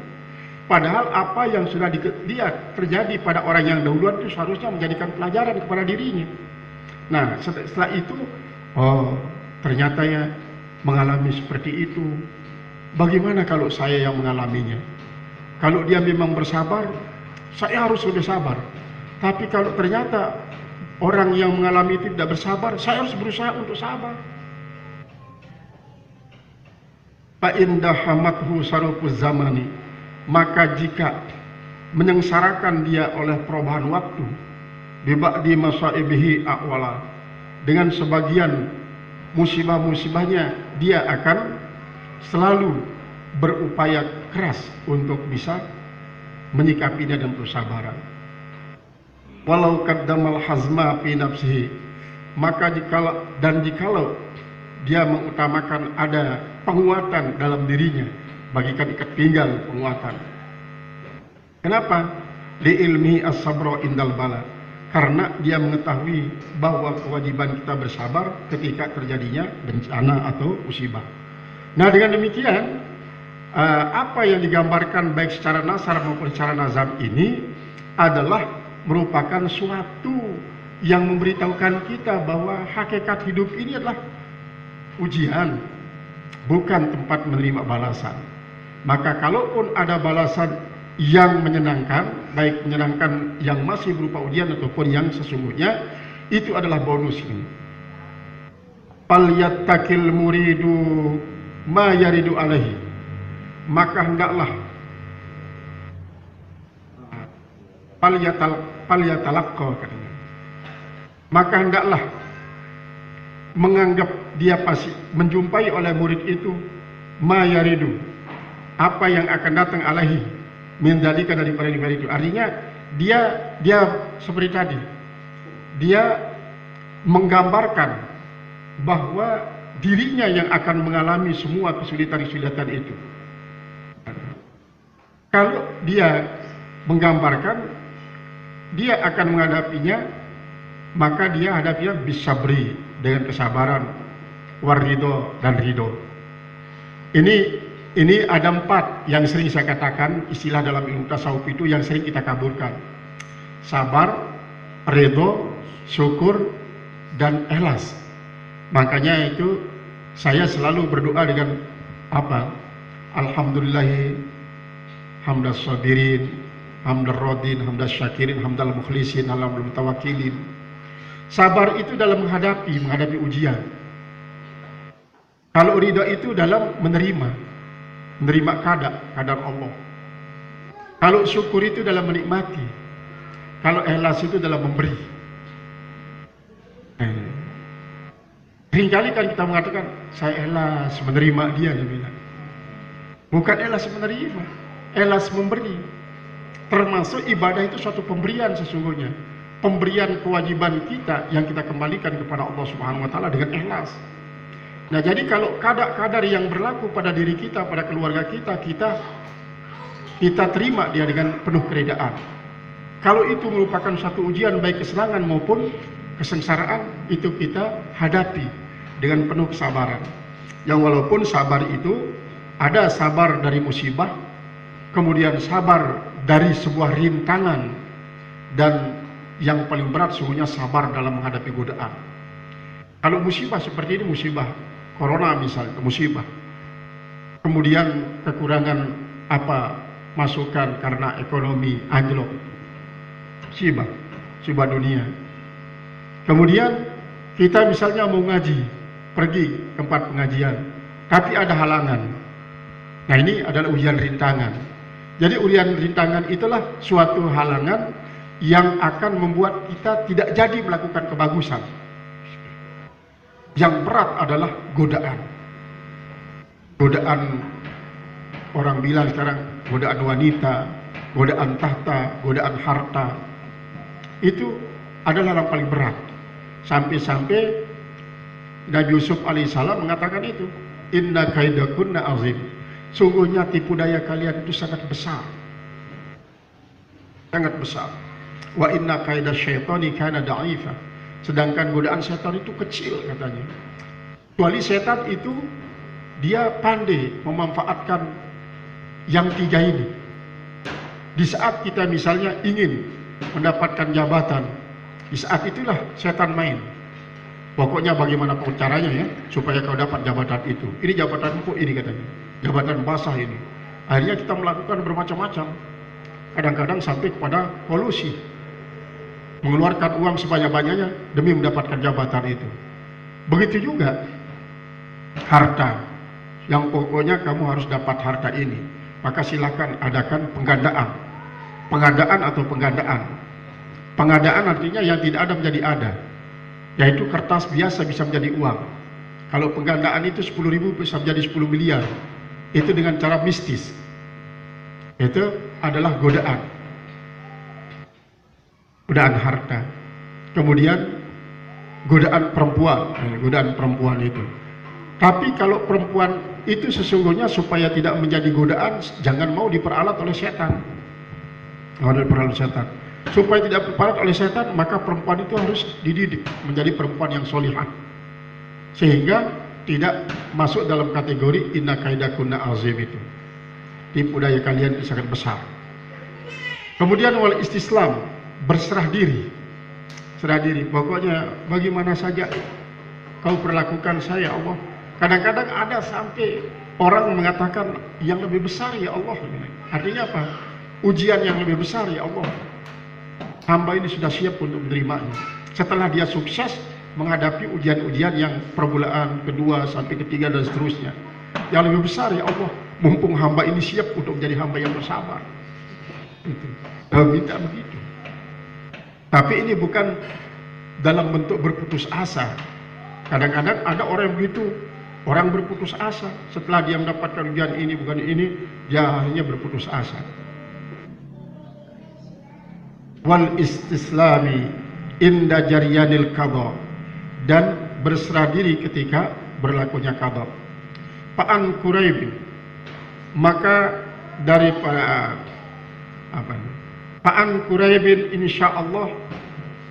Padahal apa yang sudah dia terjadi pada orang yang dahuluan itu seharusnya menjadikan pelajaran kepada dirinya. Nah, setelah itu, ternyata ya mengalami seperti itu. Bagaimana kalau saya yang mengalaminya? Kalau dia memang bersabar, saya harus lebih sabar. Tapi kalau ternyata orang yang mengalami itu tidak bersabar, saya harus berusaha untuk sabar. Fa indah hamathu sarufuz zamani, maka jika menyengsarakan dia oleh perubahan waktu, biba'di masaibihi a'wala, dengan sebagian musibah-musibahnya dia akan selalu berupaya keras untuk bisa menyikapinya dan bersabaran. Walau qaddamal hazma fi nafsihi, maka jikalau dia mengutamakan ada penguatan dalam dirinya, bagikan ikat pinggang penguatan. Kenapa? Li ilmi as-sabra indal bala, karena dia mengetahui bahwa kewajiban kita bersabar ketika terjadinya bencana atau musibah. Nah, dengan demikian apa yang digambarkan baik secara nasar maupun secara nazam ini adalah merupakan suatu yang memberitahukan kita bahwa hakikat hidup ini adalah ujian, bukan tempat menerima balasan. Maka kalaupun ada balasan yang menyenangkan, baik menyenangkan yang masih berupa ujian ataupun yang sesungguhnya, itu adalah bonus ini. Falyattaqil muridu ma yaridu alaihi, maka hendaklah falyatalaqqa, katanya, maka hendaklah menganggap dia pasti menjumpai oleh murid itu ma yaridu, apa yang akan datang alaihi, mendalika daripada itu. Artinya dia seperti tadi, dia menggambarkan bahwa dirinya yang akan mengalami semua kesulitan-kesulitan itu. Kalau dia menggambarkan dia akan menghadapinya, maka dia hadapinya bisabri, dengan kesabaran, warido dan ridho. Ini ada 4 yang sering saya katakan, istilah dalam ilmu tasawuf itu yang sering kita kaburkan: sabar, ridho, syukur, dan ikhlas. Makanya itu saya selalu berdoa dengan apa? Alhamdulillahi hamdas sabirin, hamdar rodin, hamdas syakirin, hamdal mukhlisin, alhamdul mutawakkilin. Sabar itu dalam menghadapi ujian. Kalau ridha itu dalam menerima kadar Allah. Kalau syukur itu dalam menikmati. Kalau ikhlas itu dalam memberi. Seringkali kan kita mengatakan saya ikhlas menerima dia, bilang. Bukan ikhlas menerima, ikhlas memberi. Termasuk ibadah itu suatu pemberian sesungguhnya. Pemberian kewajiban kita yang kita kembalikan kepada Allah Subhanahu wa taala dengan ikhlas. Nah, jadi kalau kadar yang berlaku pada diri kita, pada keluarga kita terima dia dengan penuh keredaan. Kalau itu merupakan satu ujian baik kesenangan maupun kesengsaraan, itu kita hadapi dengan penuh kesabaran. Yang walaupun sabar itu ada sabar dari musibah, kemudian sabar dari sebuah rintangan, dan yang paling berat sungguhnya sabar dalam menghadapi godaan. Kalau musibah seperti ini, musibah corona misalnya, musibah, kemudian kekurangan masukan karena ekonomi anjlok, musibah dunia. Kemudian kita misalnya mau ngaji, pergi ke tempat pengajian, tapi ada halangan. Nah, ini adalah ujian rintangan. Jadi ujian rintangan itulah suatu halangan yang akan membuat kita tidak jadi melakukan kebagusan. Yang berat adalah godaan. godaan, orang bilang sekarang godaan wanita, godaan tahta, godaan harta, itu adalah yang paling berat. Sampai-sampai Nabi Yusuf alaihissalam mengatakan itu, inna kaidakunna azim, sungguhnya tipu daya kalian itu sangat besar, sangat besar. Wa inna kaida syaitani kana da'ifa, sedangkan godaan setan itu kecil katanya. Kecuali setan itu dia pandai memanfaatkan yang tiga ini. Di saat kita misalnya ingin mendapatkan jabatan, di saat itulah setan main. Pokoknya bagaimana caranya ya supaya kau dapat jabatan itu. Ini jabatan empuk ini katanya, jabatan basah ini. Akhirnya kita melakukan bermacam-macam. Kadang-kadang sampai kepada kolusi, mengeluarkan uang sebanyak-banyaknya demi mendapatkan jabatan itu. Begitu juga harta, yang pokoknya kamu harus dapat harta ini, maka silakan adakan penggandaan. Pengadaan atau penggandaan. Pengadaan artinya yang tidak ada menjadi ada, yaitu kertas biasa bisa menjadi uang. Kalau penggandaan itu 10.000 bisa menjadi 10 miliar. Itu dengan cara mistis. Itu adalah godaan. Godaan harta. Kemudian godaan perempuan itu. Tapi kalau perempuan itu sesungguhnya supaya tidak menjadi godaan, jangan mau diperalat oleh setan. Supaya tidak diperalat oleh setan, maka perempuan itu harus dididik menjadi perempuan yang solihah, sehingga tidak masuk dalam kategori inna kaidakunna azim itu. Tipu daya kalian itu sangat besar. Kemudian wal istislam, berserah diri. Serah diri, pokoknya bagaimana saja kau perlakukan saya Allah. Kadang-kadang ada sampai orang mengatakan yang lebih besar ya Allah. Artinya apa? Ujian yang lebih besar ya Allah. Hamba ini sudah siap untuk menerimanya. Setelah dia sukses menghadapi ujian-ujian yang permulaan, kedua sampai ketiga dan seterusnya. Yang lebih besar ya Allah, mumpung hamba ini siap untuk menjadi hamba yang bersabar. Itu. Minta begitu. Tapi ini bukan dalam bentuk berputus asa. Kadang-kadang ada orang yang begitu, orang berputus asa setelah dia mendapatkan ujian ini, bukan ini, dia hanya berputus asa. Wal istislami inda jaryanil qadha, dan berserah diri ketika berlakunya qadha. Fa'an Quraib, maka daripada Fa'an Quraibin insyaallah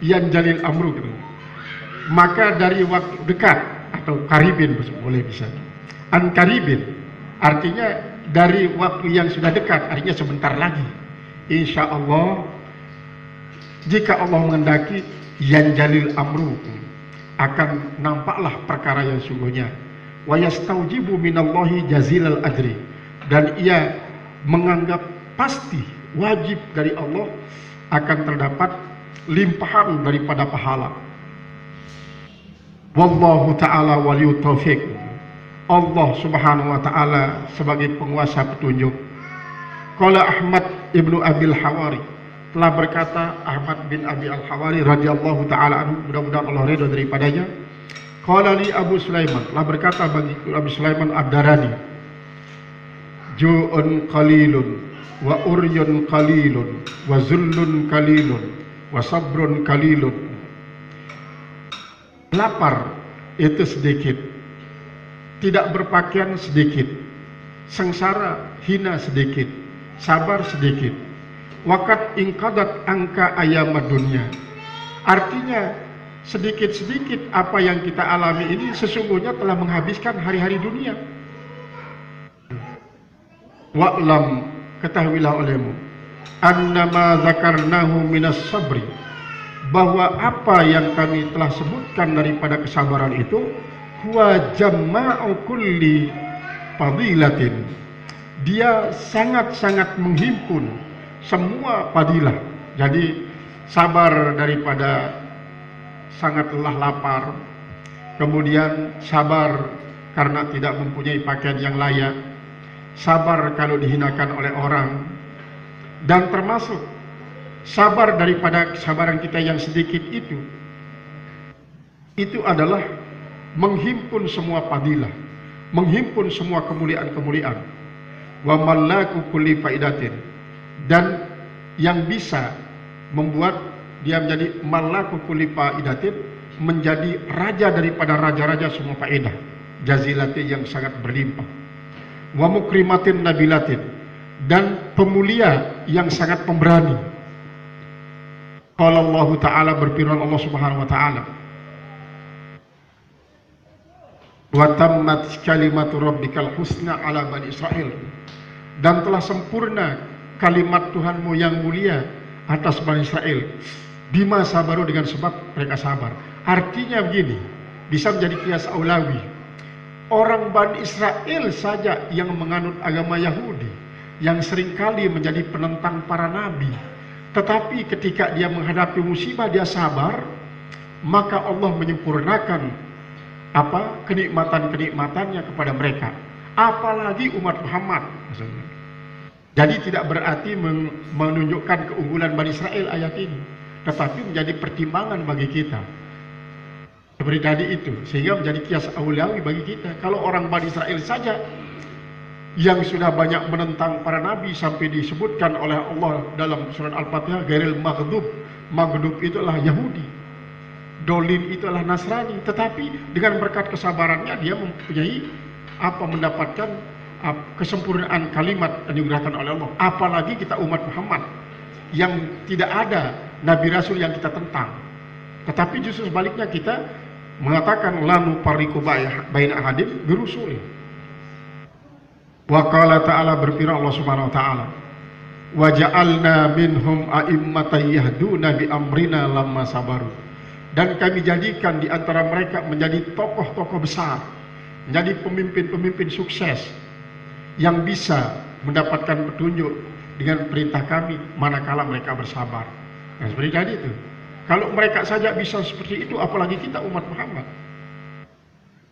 yanjalil amru gitu. Maka dari waktu dekat atau karibin boleh bisa. An karibin artinya dari waktu yang sudah dekat, artinya sebentar lagi. Insyaallah, jika Allah menghendaki, yanjalil amru, akan nampaklah perkara yang sungguhnya. Wa yastaujibu minallahi jazilal ajri, dan ia menganggap pasti wajib dari Allah akan terdapat limpahan daripada pahala. Wallahu ta'ala waliyut taufiq. Allah subhanahu wa ta'ala sebagai penguasa petunjuk. Qala Ahmad ibnu Abil Hawari, telah berkata Ahmad bin Abi Al-Hawari radhiyallahu ta'ala anhu, mudah-mudahan Allah ridha daripadanya. Qala li Abu Sulaiman, telah berkata bagi Abu Sulaiman Ad-Darani, ju'un qalilun wa uryun qalilun wa zullun qalilun wa sabrun qalilun. Lapar itu sedikit, tidak berpakaian sedikit, sengsara hina sedikit, sabar sedikit. Waqad ingqadat angka ayyamad dunya, artinya sedikit-sedikit apa yang kita alami ini sesungguhnya telah menghabiskan hari-hari dunia. Wa'lam, ketahuilah olehmu, annama zakarnahu minas sabri, bahwa apa yang kami telah sebutkan daripada kesabaran itu, huwa jamma'u kulli fadilatin, dia sangat-sangat menghimpun semua fadilah. Jadi sabar daripada sangat lelah lapar, kemudian sabar karena tidak mempunyai pakaian yang layak, sabar kalau dihinakan oleh orang, dan termasuk sabar daripada kesabaran kita yang sedikit itu adalah menghimpun semua fadilah. menghimpun semua kemuliaan-kemuliaan. Wa mallaku kulli faidatin, dan yang bisa membuat dia menjadi mallaku kulli faidatin, menjadi raja daripada raja-raja semua faedah, jazilatin yang sangat berlimpah. Wa mukrimatin nabilatin, dan pemulia yang sangat pemberani. Qala Allah Ta'ala, berfirman Allah Subhanahu wa Ta'ala, wa tammat kalimatu rabbikal husna ala bani Israel, dan telah sempurna kalimat Tuhanmu yang mulia atas Bani Israel, bima sabaru, dengan sebab mereka sabar. Artinya begini, bisa menjadi kias aulawi. Orang Bani Israel saja yang menganut agama Yahudi, yang seringkali menjadi penentang para nabi, tetapi ketika dia menghadapi musibah dia sabar, maka Allah menyempurnakan kenikmatan-kenikmatannya kepada mereka, apalagi umat Muhammad. Jadi tidak berarti menunjukkan keunggulan Bani Israel ayat ini, tetapi menjadi pertimbangan bagi kita seperti tadi itu, sehingga menjadi kias aulawi bagi kita. Kalau orang Bani Israel saja yang sudah banyak menentang para nabi, sampai disebutkan oleh Allah dalam surat Al-Fatihah, gairil maghdub, maghdub itulah Yahudi, dolin itu adalah Nasrani, tetapi dengan berkat kesabarannya dia mempunyai mendapatkan kesempurnaan kalimat yang digerakkan oleh Allah. Apalagi kita umat Muhammad yang tidak ada nabi rasul yang kita tentang, tetapi justru sebaliknya kita mengatakan la nufarriqu baina ahadin bi rusuli. Wa qala ta'ala, berfirman Allah Subhanahu wa Ta'ala, wa ja'alna minhum a'immatan yahduna bi amrina lamma sabaru, dan kami jadikan di antara mereka menjadi tokoh-tokoh besar, menjadi pemimpin-pemimpin sukses yang bisa mendapatkan petunjuk dengan perintah kami manakala mereka bersabar. Nah, seperti tadi itu, kalau mereka saja bisa seperti itu, apalagi kita umat Muhammad.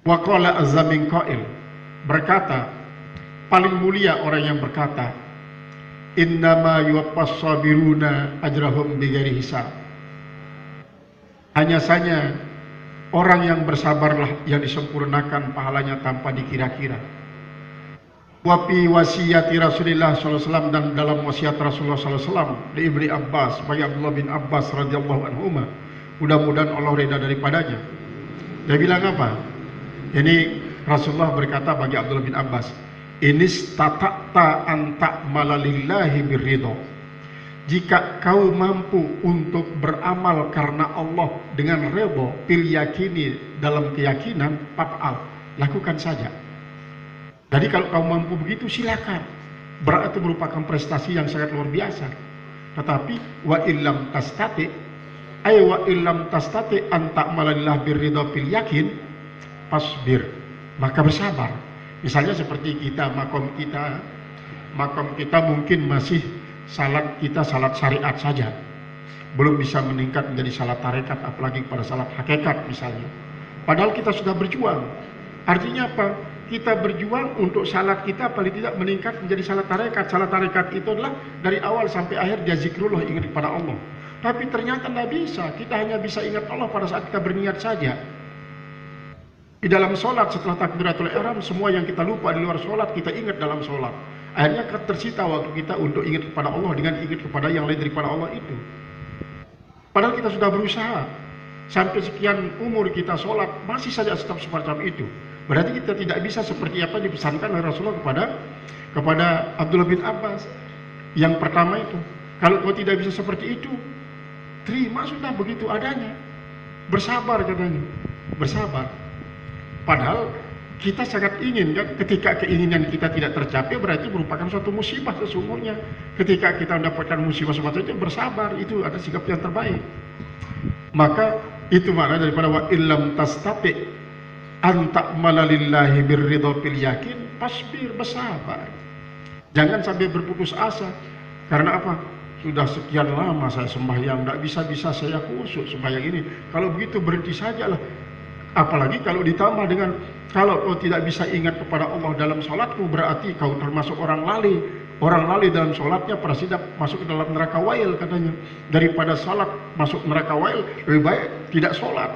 Wa qala azza min qail, berkata paling mulia orang yang berkata, innama yuwaffas sabiruna ajrahum bighairi hisab, hanya saja orang yang bersabarlah yang disempurnakan pahalanya tanpa dikira-kira. Wa fi wasiyati Rasulullah SAW, dan dalam wasiat Rasulullah SAW di Ibni Abbas, bagi Abdullah bin Abbas radhiyallahu anhuma, mudah-mudahan Allah reda daripadanya. Dia bilang apa? Ini Rasulullah berkata bagi Abdullah bin Abbas, inis tata'ta anta malalillahi birridho, jika kau mampu untuk beramal karena Allah dengan redha, fil yakini, dalam keyakinan, fa'al, lakukan saja. Jadi kalau kau mampu begitu silakan, berarti merupakan prestasi yang sangat luar biasa. Tetapi wa illam tastati, wa illam tastati anta malalillah birridha fil yakin, fasbir, maka bersabar. Misalnya seperti kita, makom kita mungkin masih salat kita salat syariat saja, belum bisa meningkat menjadi salat tarekat, apalagi pada salat hakikat misalnya. Padahal kita sudah berjuang. Artinya apa? Kita berjuang untuk salat kita paling tidak meningkat menjadi salat tarekat. Salat tarekat itu adalah dari awal sampai akhir dia zikrullah, ingat kepada Allah. Tapi ternyata tidak bisa. Kita hanya bisa ingat Allah pada saat kita berniat saja. Di dalam sholat setelah takbiratul ihram, semua yang kita lupa di luar sholat kita ingat dalam sholat. Akhirnya tersita waktu kita untuk ingat kepada Allah dengan ingat kepada yang lain daripada Allah itu. Padahal kita sudah berusaha sampai sekian umur kita sholat masih saja tetap semacam itu. Berarti kita tidak bisa seperti apa dipesankan oleh Rasulullah kepada Abdullah bin Abbas. Yang pertama itu, kalau kau tidak bisa seperti itu, terima sudah begitu adanya. Bersabar katanya, bersabar. Padahal kita sangat ingin kan, ketika keinginan kita tidak tercapai berarti merupakan suatu musibah sesungguhnya. Ketika kita mendapatkan musibah semacam itu, bersabar, itu ada sikap yang terbaik. Maka itu makna daripada wa illam tastati anta malalillahi birridha fil yakin, pasbir, bersabar. Jangan sampai berputus asa. Karena apa? Sudah sekian lama saya sembahyang, tidak bisa-bisa saya khusyuk sembahyang ini. Kalau begitu berhenti sajalah. Apalagi kalau ditambah dengan, kalau kau tidak bisa ingat kepada Allah dalam sholatmu, berarti kau termasuk orang lali. Orang lali dalam sholatnya pada siap masuk ke dalam neraka wail katanya. Daripada sholat masuk neraka wail, lebih baik tidak sholat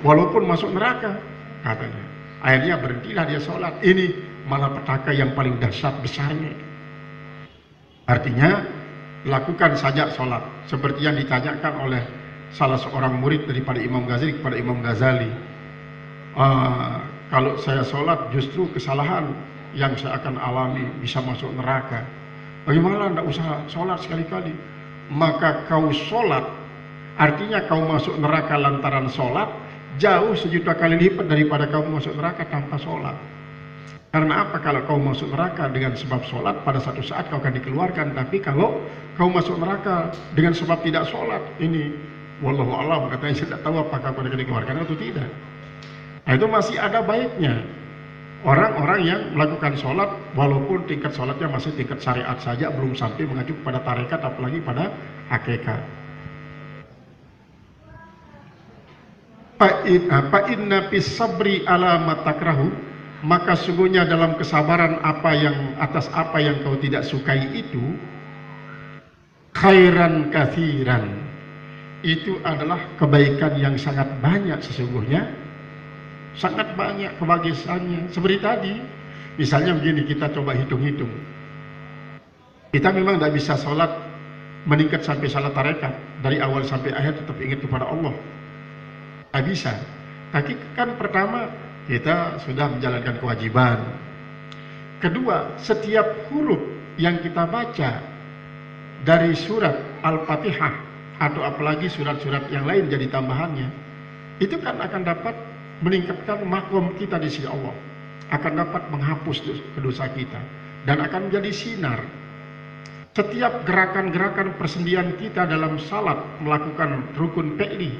walaupun masuk neraka katanya. Akhirnya berhentilah dia sholat. Ini malapetaka yang paling dahsyat besarnya. Artinya lakukan saja sholat seperti yang ditanyakan oleh salah seorang murid daripada Imam Ghazali kepada Imam Ghazali. Kalau saya sholat justru kesalahan yang saya akan alami, bisa masuk neraka. Bagaimana tidak usah sholat sekali-kali? Maka kau sholat, artinya kau masuk neraka lantaran sholat, jauh sejuta kali lipat daripada kau masuk neraka tanpa sholat. Karena apa? Kalau kau masuk neraka dengan sebab sholat, pada satu saat kau akan dikeluarkan. Tapi kalau kau masuk neraka dengan sebab tidak sholat, ini wallahu a'lam, katanya saya tidak tahu apakah kau akan dikeluarkan atau tidak. Nah, itu masih ada baiknya orang-orang yang melakukan sholat walaupun tingkat sholatnya masih tingkat syariat saja, belum sampai mengacu pada tarekat apalagi pada hakikat. Fa inna fis sabri ala matakrahu, maka sungguhnya dalam kesabaran atas apa yang kau tidak sukai itu, khairan kathiran, itu adalah kebaikan yang sangat banyak sesungguhnya, sangat banyak kebahagiaannya. Seperti tadi, misalnya begini, kita coba hitung-hitung. Kita memang tidak bisa sholat meningkat sampai salat tarekat, dari awal sampai akhir tetap ingat kepada Allah. Tidak bisa. Tapi kan pertama, kita sudah menjalankan kewajiban. Kedua, setiap huruf yang kita baca dari surat Al-Fatihah atau apalagi surat-surat yang lain jadi tambahannya, itu kan akan dapat meningkatkan makom kita di sisi Allah, akan dapat menghapus dosa kita dan akan menjadi sinar. Setiap gerakan-gerakan persendian kita dalam salat melakukan rukun fi'li,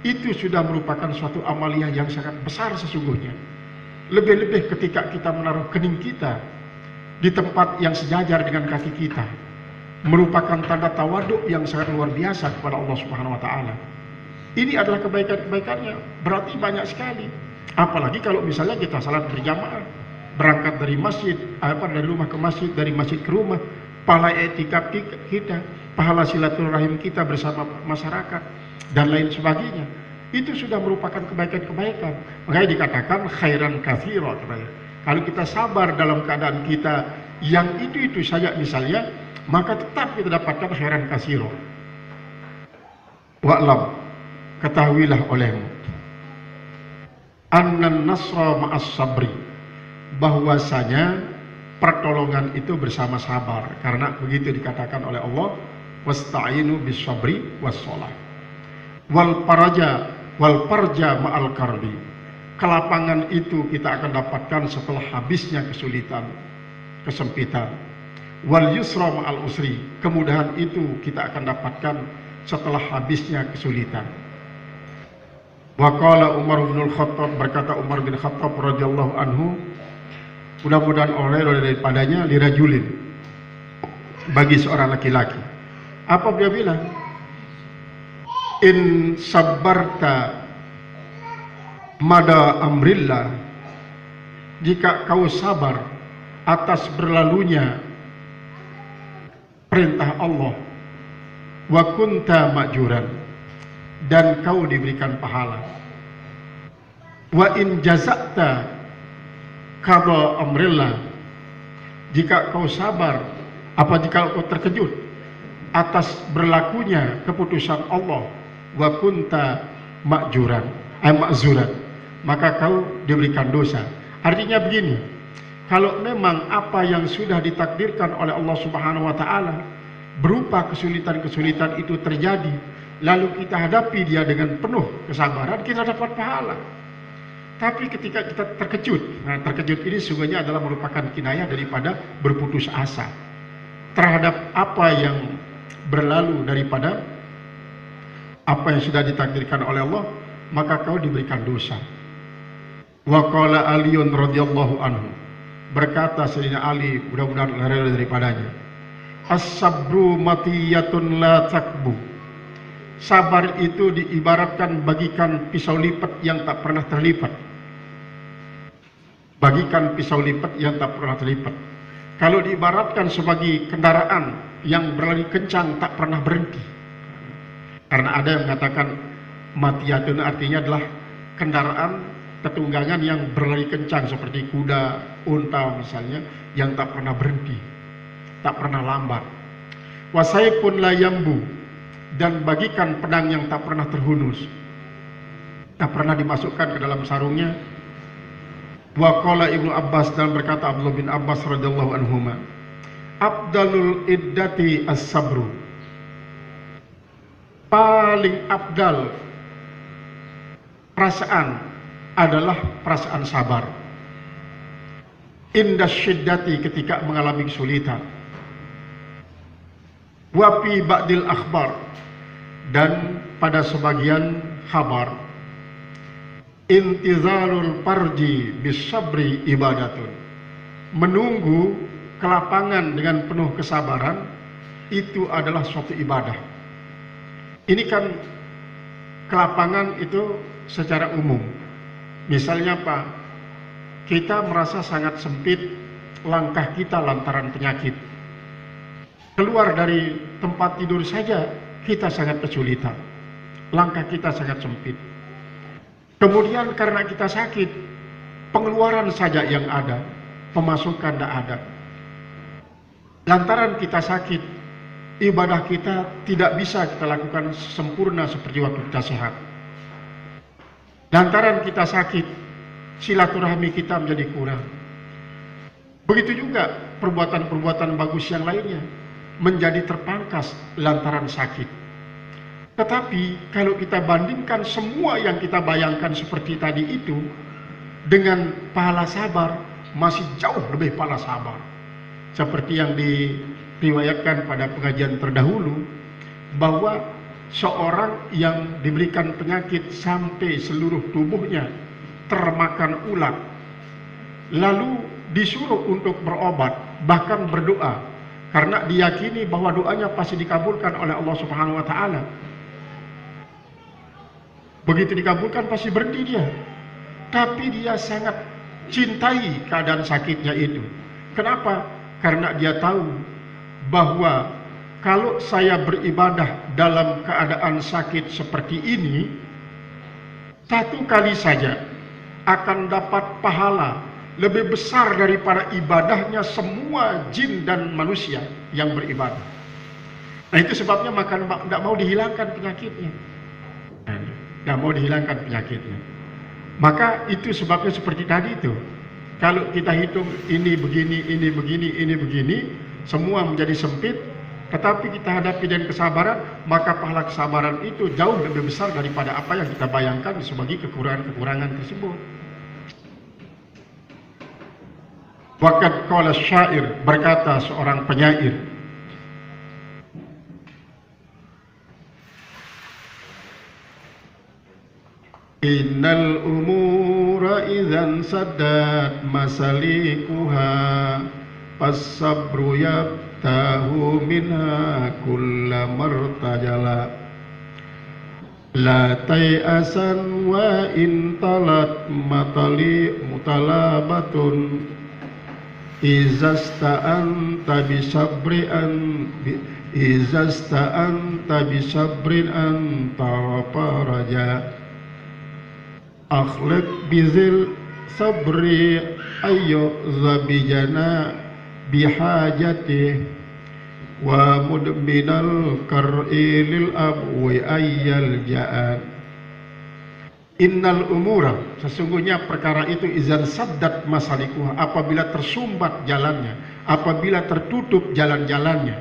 itu sudah merupakan suatu amaliyah yang sangat besar sesungguhnya. Lebih-lebih ketika kita menaruh kening kita di tempat yang sejajar dengan kaki kita, merupakan tanda tawaduk yang sangat luar biasa kepada Allah Subhanahu wa taala. Ini adalah kebaikan-kebaikannya, berarti banyak sekali. Apalagi kalau misalnya kita salat berjamaah, berangkat dari masjid, dari rumah ke masjid, dari masjid ke rumah, pahala i'tikaf kita, pahala silaturahim kita bersama masyarakat dan lain sebagainya, itu sudah merupakan kebaikan-kebaikan. Makanya dikatakan khairan katsira. Kalau kita sabar dalam keadaan kita yang itu saja misalnya, maka tetap kita dapatkan khairan katsira. Wa'lam, ketahuilah olehmu, annan nasra ma'as sabri, bahwasanya pertolongan itu bersama sabar. Karena begitu dikatakan oleh Allah, wasta'inu bis sabri was shalah. Wal farja ma'al karbi, kelapangan itu kita akan dapatkan setelah habisnya kesulitan, kesempitan. Wal yusra ma'al usri, kemudahan itu kita akan dapatkan setelah habisnya kesulitan. Wa qala Umar bin Khattab, berkata Umar bin Khattab radhiyallahu anhu, mudah-mudahan oleh daripadanya, lirajulin, bagi seorang laki-laki. Apa dia bilang? In sabarta mada amrillah, jika kau sabar atas berlalunya perintah Allah, wa kunta ma'juran, dan kau diberikan pahala. Wa in jazakta qada amrillah, jika kau sabar, jika kau terkejut atas berlakunya keputusan Allah, wa kunta ma'juran, ma'zuran, maka kau diberikan dosa. Artinya begini, kalau memang apa yang sudah ditakdirkan oleh Allah Subhanahu wa taala berupa kesulitan-kesulitan itu terjadi, lalu kita hadapi dia dengan penuh kesabaran, kita dapat pahala. Tapi ketika kita terkejut, nah terkejut ini sungguhnya adalah merupakan kinayah daripada berputus asa terhadap apa yang berlalu daripada apa yang sudah ditakdirkan oleh Allah, maka kau diberikan dosa. Wa qala Aliun radhiyallahu anhu, berkata Sayyidina Ali, mudah-mudahan lari daripadanya, as-sabru matiyatun la takbu, sabar itu diibaratkan bagikan pisau lipat yang tak pernah terlipat. Bagikan pisau lipat yang tak pernah terlipat. Kalau diibaratkan sebagai kendaraan yang berlari kencang tak pernah berhenti. Karena ada yang mengatakan matiyatun artinya adalah kendaraan tetunggangan yang berlari kencang seperti kuda, unta misalnya, yang tak pernah berhenti, tak pernah lambat. Wasaifun la yambu, dan bagikan pedang yang tak pernah terhunus, tak pernah dimasukkan ke dalam sarungnya. Wa qala Ibnu Abbas, dan berkata Abdullah bin Abbas radhiyallahu anhuma, afdalul iddati as-sabru, paling afdal perasaan adalah perasaan sabar. Indah syiddati, ketika mengalami kesulitan. Wafi ba'dil akhbar, dan pada sebagian kabar. Intizalul farji bisabri ibadatun, menunggu kelapangan dengan penuh kesabaran itu adalah suatu ibadah. Ini kan kelapangan itu secara umum. Misalnya apa? Kita merasa sangat sempit langkah kita lantaran penyakit. Keluar dari tempat tidur saja kita sangat kesulitan. Langkah kita sangat sempit. Kemudian karena kita sakit, pengeluaran saja yang ada, pemasukan tidak ada. Lantaran kita sakit, ibadah kita tidak bisa kita lakukan sempurna seperti waktu kita sehat. Lantaran kita sakit, silaturahmi kita menjadi kurang. Begitu juga perbuatan-perbuatan bagus yang lainnya menjadi terpangkas lantaran sakit. Tetapi kalau kita bandingkan semua yang kita bayangkan seperti tadi itu dengan pahala sabar, masih jauh lebih pahala sabar. Seperti yang diriwayatkan pada pengajian terdahulu, bahwa seorang yang diberikan penyakit sampai seluruh tubuhnya termakan ulat, lalu disuruh untuk berobat, bahkan berdoa, karena diyakini bahwa doanya pasti dikabulkan oleh Allah Subhanahu wa Ta'ala. Begitu dikabulkan pasti berhenti dia, tapi dia sangat cintai keadaan sakitnya itu. Kenapa? Karena dia tahu bahwa kalau saya beribadah dalam keadaan sakit seperti ini, satu kali saja akan dapat pahala lebih besar daripada ibadahnya semua jin dan manusia yang beribadah. Nah itu sebabnya maka tidak mau dihilangkan penyakitnya. Tidak mau dihilangkan penyakitnya. Maka itu sebabnya seperti tadi itu. Kalau kita hitung ini begini, ini begini, ini begini, semua menjadi sempit. Tetapi kita hadapi dengan kesabaran, maka pahala kesabaran itu jauh lebih besar daripada apa yang kita bayangkan sebagai kekurangan-kekurangan tersebut. Waqad qala syair, berkata seorang penyair, innal umura idzan saddat masalikuha as-sabru yabtahu minha kulla martajala la tai'asan wa intalat matali mutalabatun izasta'anta bisabrin anta faraja akhlaq bizil sabri ayyo zabijana bihajatih wa mudminal kar'i lil abwi ayyal ja'an. Innal umura, sesungguhnya perkara itu izan saddat masalikuha, apabila tersumbat jalannya, apabila tertutup jalan-jalannya,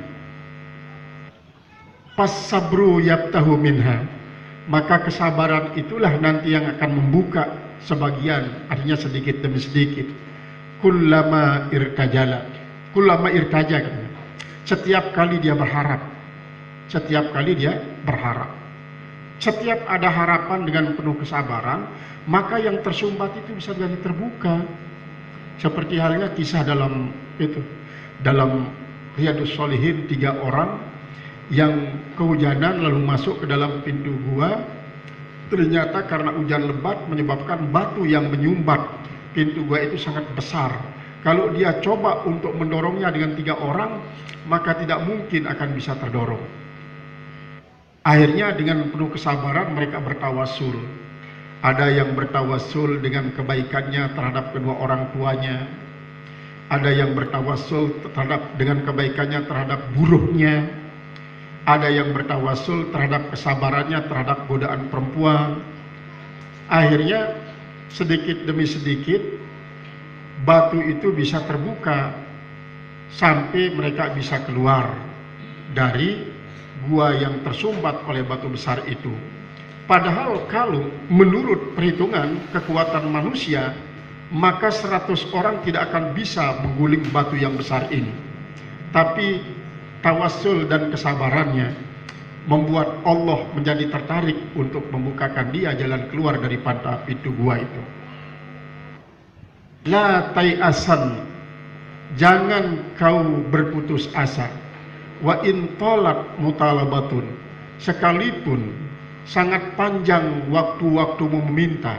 pas sabru yabtahu minha, maka kesabaran itulah nanti yang akan membuka sebagian, artinya sedikit demi sedikit. Kullama irtajala, kullama irtaja, setiap kali dia berharap, setiap kali dia berharap, setiap ada harapan dengan penuh kesabaran, maka yang tersumbat itu bisa jadi terbuka. Seperti halnya kisah dalam Riyadhus Shalihin, 3 orang yang kehujanan lalu masuk ke dalam pintu gua. Ternyata karena hujan lebat menyebabkan batu yang menyumbat pintu gua itu sangat besar. Kalau dia coba untuk mendorongnya dengan 3 orang, maka tidak mungkin akan bisa terdorong. Akhirnya dengan penuh kesabaran mereka bertawasul. ada yang bertawassul dengan kebaikannya terhadap kedua orang tuanya, ada yang bertawassul dengan kebaikannya terhadap buruhnya, ada yang bertawassul terhadap kesabarannya terhadap godaan perempuan. Akhirnya sedikit demi sedikit batu itu bisa terbuka sampai mereka bisa keluar dari gua yang tersumbat oleh batu besar itu. Padahal kalau menurut perhitungan kekuatan manusia, maka 100 orang tidak akan bisa mengguling batu yang besar ini. Tapi tawassul dan kesabarannya membuat Allah menjadi tertarik untuk membukakan dia jalan keluar dari pintu gua itu. La tai'asan, jangan kau berputus asa. Wa in talat mutalabatun, sekalipun sangat panjang waktu-waktumu meminta.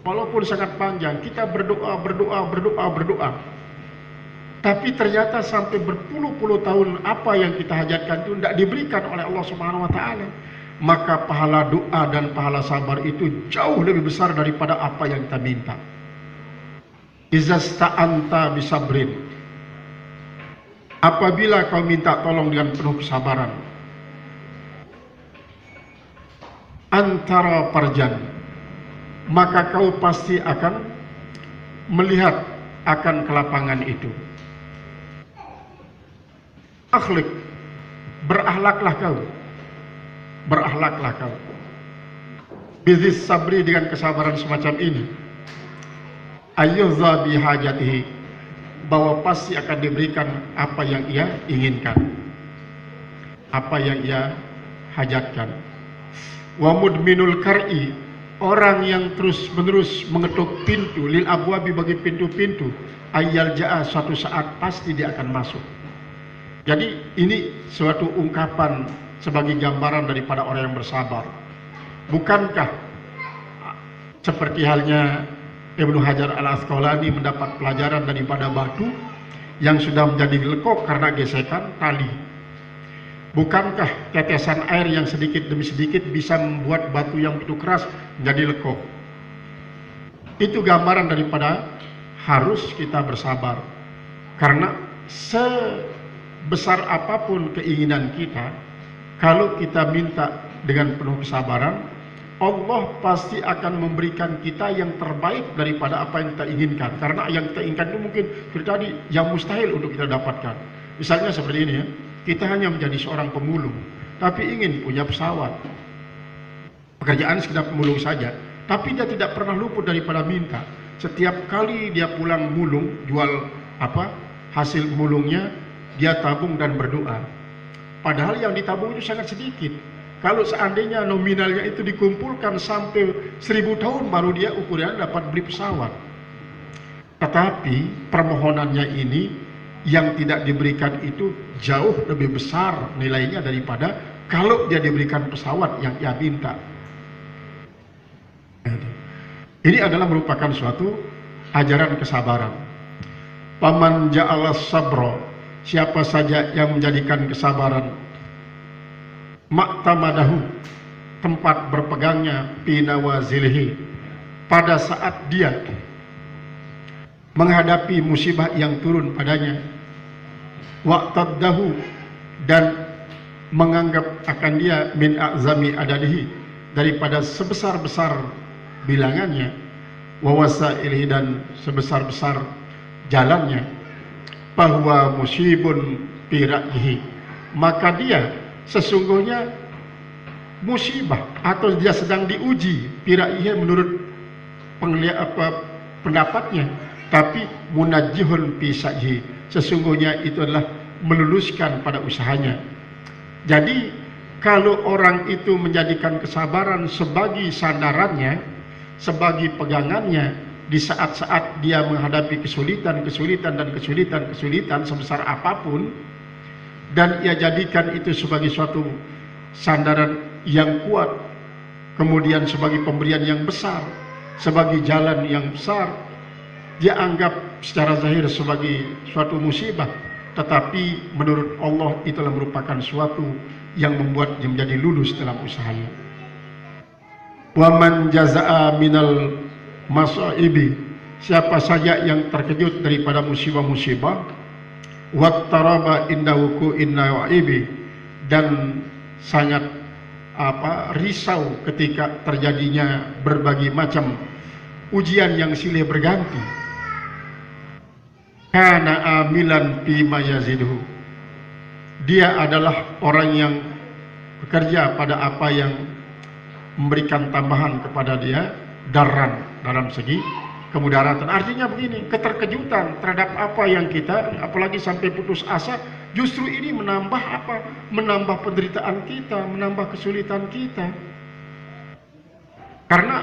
Walaupun sangat panjang, kita berdoa, tapi ternyata sampai berpuluh-puluh tahun apa yang kita hajatkan itu tidak diberikan oleh Allah Subhanahu wa taala. Maka pahala doa dan pahala sabar itu jauh lebih besar daripada apa yang kita minta. Izasta'anta bisabrin, apabila kau minta tolong dengan penuh kesabaran, antara parjan, maka kau pasti akan melihat akan kelapangan itu. Akhlak, berakhlaklah kau. Bizis sabri, dengan kesabaran semacam ini. Ayyuza bihajatihi, bahwa pasti akan diberikan apa yang ia inginkan, apa yang ia hajatkan. Wa mudminul kar'i, orang yang terus menerus mengetuk pintu, lil abwabi, bagi pintu-pintu, ayyal ja'a, suatu saat pasti dia akan masuk. Jadi ini suatu ungkapan sebagai gambaran daripada orang yang bersabar. Bukankah seperti halnya Ibnu Hajar al-Asqalani mendapat pelajaran daripada batu yang sudah menjadi lekuk karena gesekan tali? Bukankah tetesan air yang sedikit demi sedikit bisa membuat batu yang begitu keras menjadi lekuk? Itu gambaran daripada harus kita bersabar. Karena sebesar apapun keinginan kita, kalau kita minta dengan penuh kesabaran, Allah pasti akan memberikan kita yang terbaik daripada apa yang kita inginkan. Karena yang kita inginkan itu mungkin seperti tadi, yang mustahil untuk kita dapatkan. Misalnya seperti ini ya, kita hanya menjadi seorang pemulung, tapi ingin punya pesawat. Pekerjaan sekedar pemulung saja, tapi dia tidak pernah luput daripada minta. Setiap kali dia pulang mulung, jual hasil mulungnya, dia tabung dan berdoa. Padahal yang ditabung itu sangat sedikit. Kalau seandainya nominalnya itu dikumpulkan sampai 1000 tahun, baru dia ukurannya dapat beli pesawat. Tetapi permohonannya ini yang tidak diberikan itu jauh lebih besar nilainya daripada kalau dia diberikan pesawat yang ia minta. Ini adalah merupakan suatu ajaran kesabaran. Paman ja'ala sabra, siapa saja yang menjadikan kesabaran maktamadahu, tempat berpegangnya, pinawazilihi, pada saat dia menghadapi musibah yang turun padanya, waqtadahu, dan menganggap akan dia min a'zami adadihi, daripada sebesar-besar bilangannya, wawasailihi, dan sebesar-besar jalannya, bahwa musibun pira'ihi, maka dia sesungguhnya musibah atau dia sedang diuji, pira'ihi menurut pendapatnya, tapi munajjihun pisaihi, sesungguhnya itu adalah meluluskan pada usahanya. Jadi kalau orang itu menjadikan kesabaran sebagai sandarannya, sebagai pegangannya di saat-saat dia menghadapi kesulitan sebesar apapun, dan ia jadikan itu sebagai suatu sandaran yang kuat, kemudian sebagai pemberian yang besar, sebagai jalan yang besar, dia anggap secara zahir sebagai suatu musibah, tetapi menurut Allah itulah merupakan suatu yang membuat dia menjadi lulus dalam usahanya. Wa man jazaa minal masaibi, siapa saja yang terkejut daripada musibah-musibah, wattaraba inda wuqu'in nawaibi, dan sangat risau ketika terjadinya berbagai macam ujian yang silih berganti, kana amilan fima yazidhu, dia adalah orang yang bekerja pada apa yang memberikan tambahan kepada dia, darran, dalam segi kemudaratan. Artinya begini, keterkejutan terhadap apa yang kita, apalagi sampai putus asa, justru ini menambah apa? Menambah penderitaan kita, menambah kesulitan kita. Karena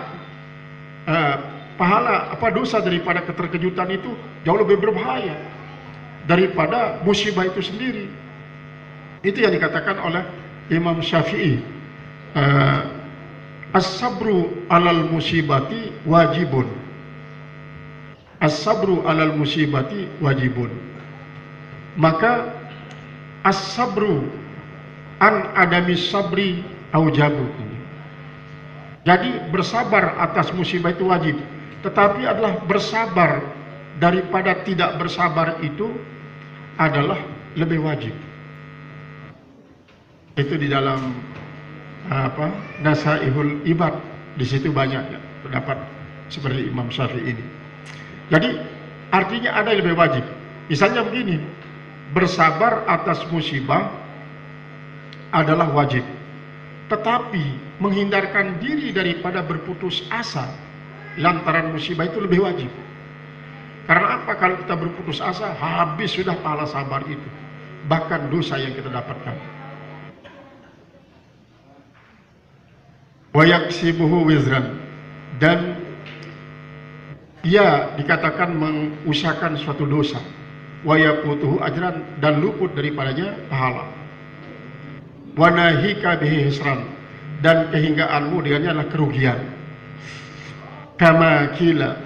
pahala dosa daripada keterkejutan itu jauh lebih berbahaya daripada musibah itu sendiri. Itu yang dikatakan oleh Imam Syafi'i, as-sabru alal musibati wajibun. As-sabru alal musibati wajibun. Maka as-sabru an adami sabri aujabu. Jadi bersabar atas musibah itu wajib, tetapi adalah bersabar daripada tidak bersabar itu adalah lebih wajib. Itu di dalam Nasaihul Ibad, di situ banyak ya, pendapat seperti Imam Syafi'i ini. Jadi artinya ada yang lebih wajib. Misalnya begini, bersabar atas musibah adalah wajib, tetapi menghindarkan diri daripada berputus asa lantaran musibah itu lebih wajib. Karena apa? Kalau kita berputus asa, habis sudah pahala sabar itu, bahkan dosa yang kita dapatkan. Wa yaksibuhu wizran, dan ia dikatakan mengusahakan suatu dosa. Wa yaqutuhu ajran, dan luput daripadanya pahala. Wa nahika bihi hisran, dan kehinggaanmu dengannya adalah kerugian. Kama kila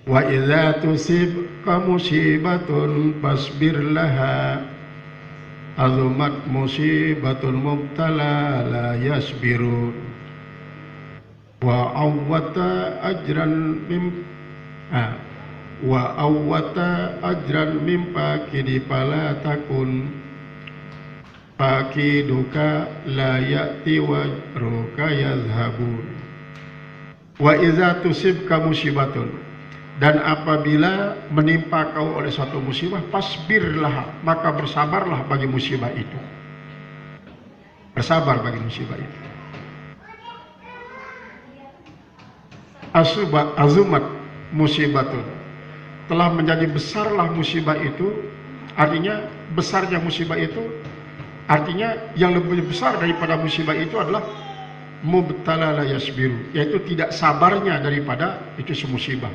wa idza tusibka musibatun fasbir laha azumat musibatun mubtala la yasbirun wa awwata ajran mim pakidi pala takun pakiduka la ya'ti wajruka yazhabun. Wa idza tusibka musibatun, dan apabila menimpa kau oleh suatu musibah, fasbirlah, maka bersabarlah bagi musibah itu. Bersabar bagi musibah itu. Azumat musibatun, telah menjadi besarlah musibah itu. Artinya besarnya musibah itu, artinya yang lebih besar daripada musibah itu adalah mubtala la yasbiru, yaitu tidak sabarnya daripada itu semusibah.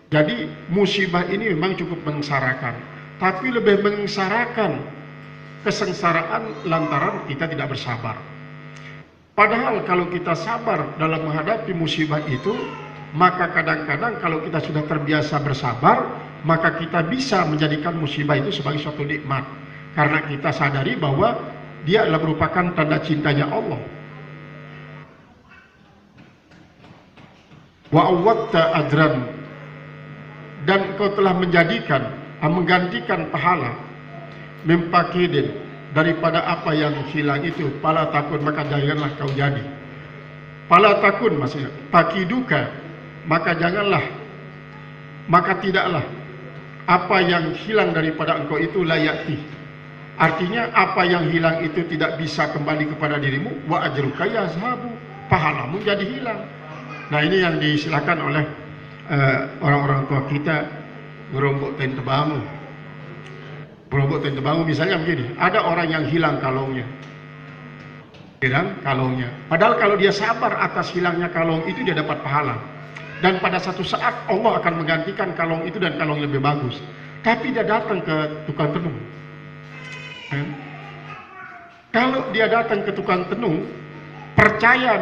Jadi musibah ini memang cukup menyengsarakan, tapi lebih menyengsarakan kesengsaraan lantaran kita tidak bersabar. Padahal kalau kita sabar dalam menghadapi musibah itu, maka kadang-kadang kalau kita sudah terbiasa bersabar, maka kita bisa menjadikan musibah itu sebagai suatu nikmat. Karena kita sadari bahwa dia adalah merupakan tanda cintanya Allah. Wa awwatta ajran, dan kau telah menggantikan pahala, mimpakidin, daripada apa yang hilang itu, pala takun, maka janganlah kau jadi. Pala takun maksudnya pakiduka, maka tidaklah apa yang hilang daripada engkau itu layati. Artinya apa yang hilang itu tidak bisa kembali kepada dirimu. Wa ajruka yazhabu, pahalamu jadi hilang. Nah, ini yang disilakan oleh orang-orang tua kita, merombok ten tebamu. Merombok ten tebamu misalnya begini, ada orang yang hilang kalungnya. Padahal kalau dia sabar atas hilangnya kalung itu, dia dapat pahala. Dan pada satu saat Allah akan menggantikan kalung itu dan kalung lebih bagus. Tapi dia datang ke tukang tenung. Kalau dia datang ke tukang tenung, percaya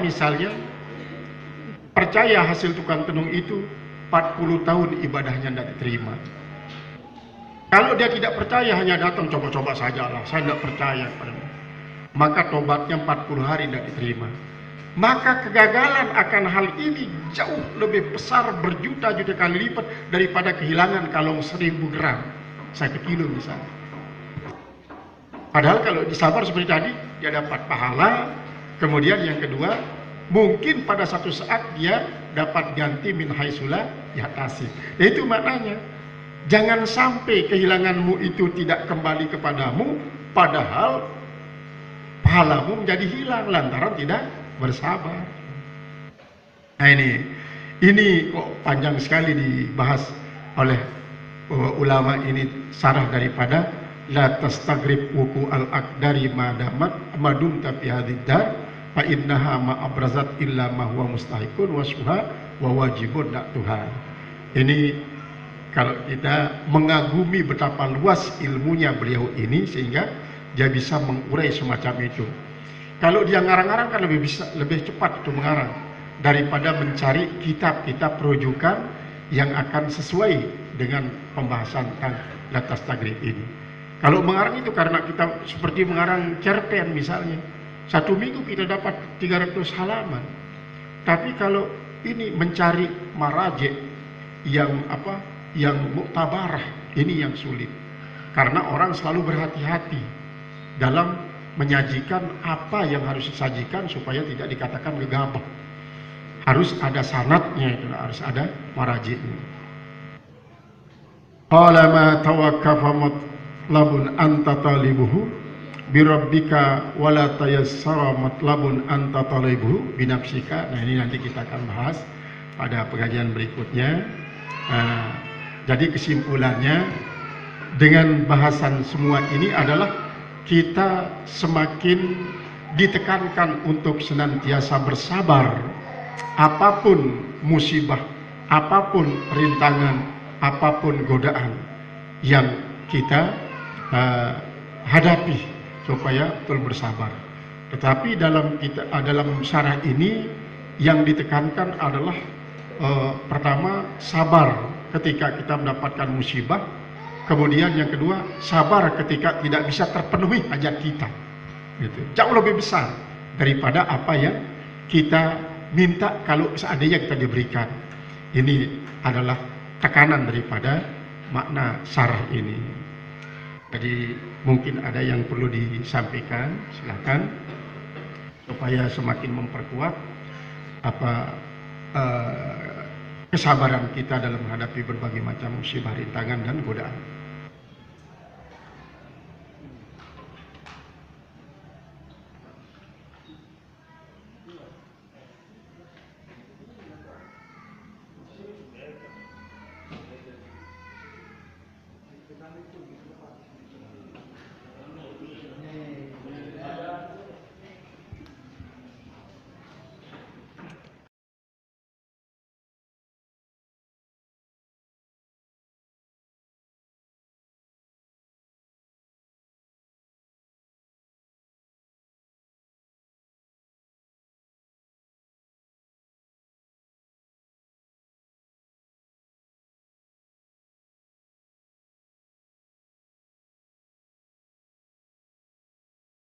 hasil tukang tenung itu 40 tahun ibadahnya tidak diterima. Kalau dia tidak percaya, hanya datang coba-coba sajalah, saya tidak percaya, maka tobatnya 40 hari tidak diterima. maka kegagalan akan hal ini jauh lebih besar berjuta-juta kali lipat daripada kehilangan kalong 1000 gram 1 kilo misalnya. Padahal kalau disabar seperti tadi, dia dapat pahala. Kemudian yang kedua, mungkin pada satu saat dia dapat ganti min haitsula yahtasib. Itu maknanya. Jangan sampai kehilanganmu itu tidak kembali kepadamu, padahal pahalamu menjadi hilang lantaran tidak bersabar. Nah ini kok panjang sekali dibahas oleh ulama ini, sarah daripada la tastagrib wuku al-aqdari madum tapi hadidar fa innaha ma abrazat illa ma huwa mustahikun wasbuha wa wajibun Tuhan. Ini kalau kita mengagumi betapa luas ilmunya beliau ini, sehingga dia bisa mengurai semacam itu. Kalau dia ngarang-ngarang kan lebih cepat itu mengarang daripada mencari kitab-kitab rujukan yang akan sesuai dengan pembahasan tentang latas tagrib ini. Kalau mengarang itu karena kita seperti mengarang cerpen misalnya, 1 minggu kita dapat 300 halaman. Tapi kalau ini mencari maraje yang muktabarah, ini yang sulit. Karena orang selalu berhati-hati dalam menyajikan apa yang harus disajikan supaya tidak dikatakan gegabah. Harus ada sanadnya, harus ada marajiknya. Qala ma tawaqqafa matlabun anta talibuhu birabbika wala tayassara matlabun anta talibuhu binafsika. Nah, ini nanti kita akan bahas pada pengajian berikutnya. Jadi kesimpulannya, dengan bahasan semua ini adalah kita semakin ditekankan untuk senantiasa bersabar apapun musibah, apapun rintangan, apapun godaan yang kita hadapi, supaya betul bersabar. Tetapi dalam syarah ini yang ditekankan adalah pertama, sabar ketika kita mendapatkan musibah. Kemudian yang kedua, sabar ketika tidak bisa terpenuhi hajat kita. Gitu. Jauh lebih besar daripada apa yang kita minta kalau seandainya kita diberikan. Ini adalah tekanan daripada makna syarah ini. Jadi mungkin ada yang perlu disampaikan, silakan, supaya semakin memperkuat kesabaran kita dalam menghadapi berbagai macam musibah, rintangan dan godaan.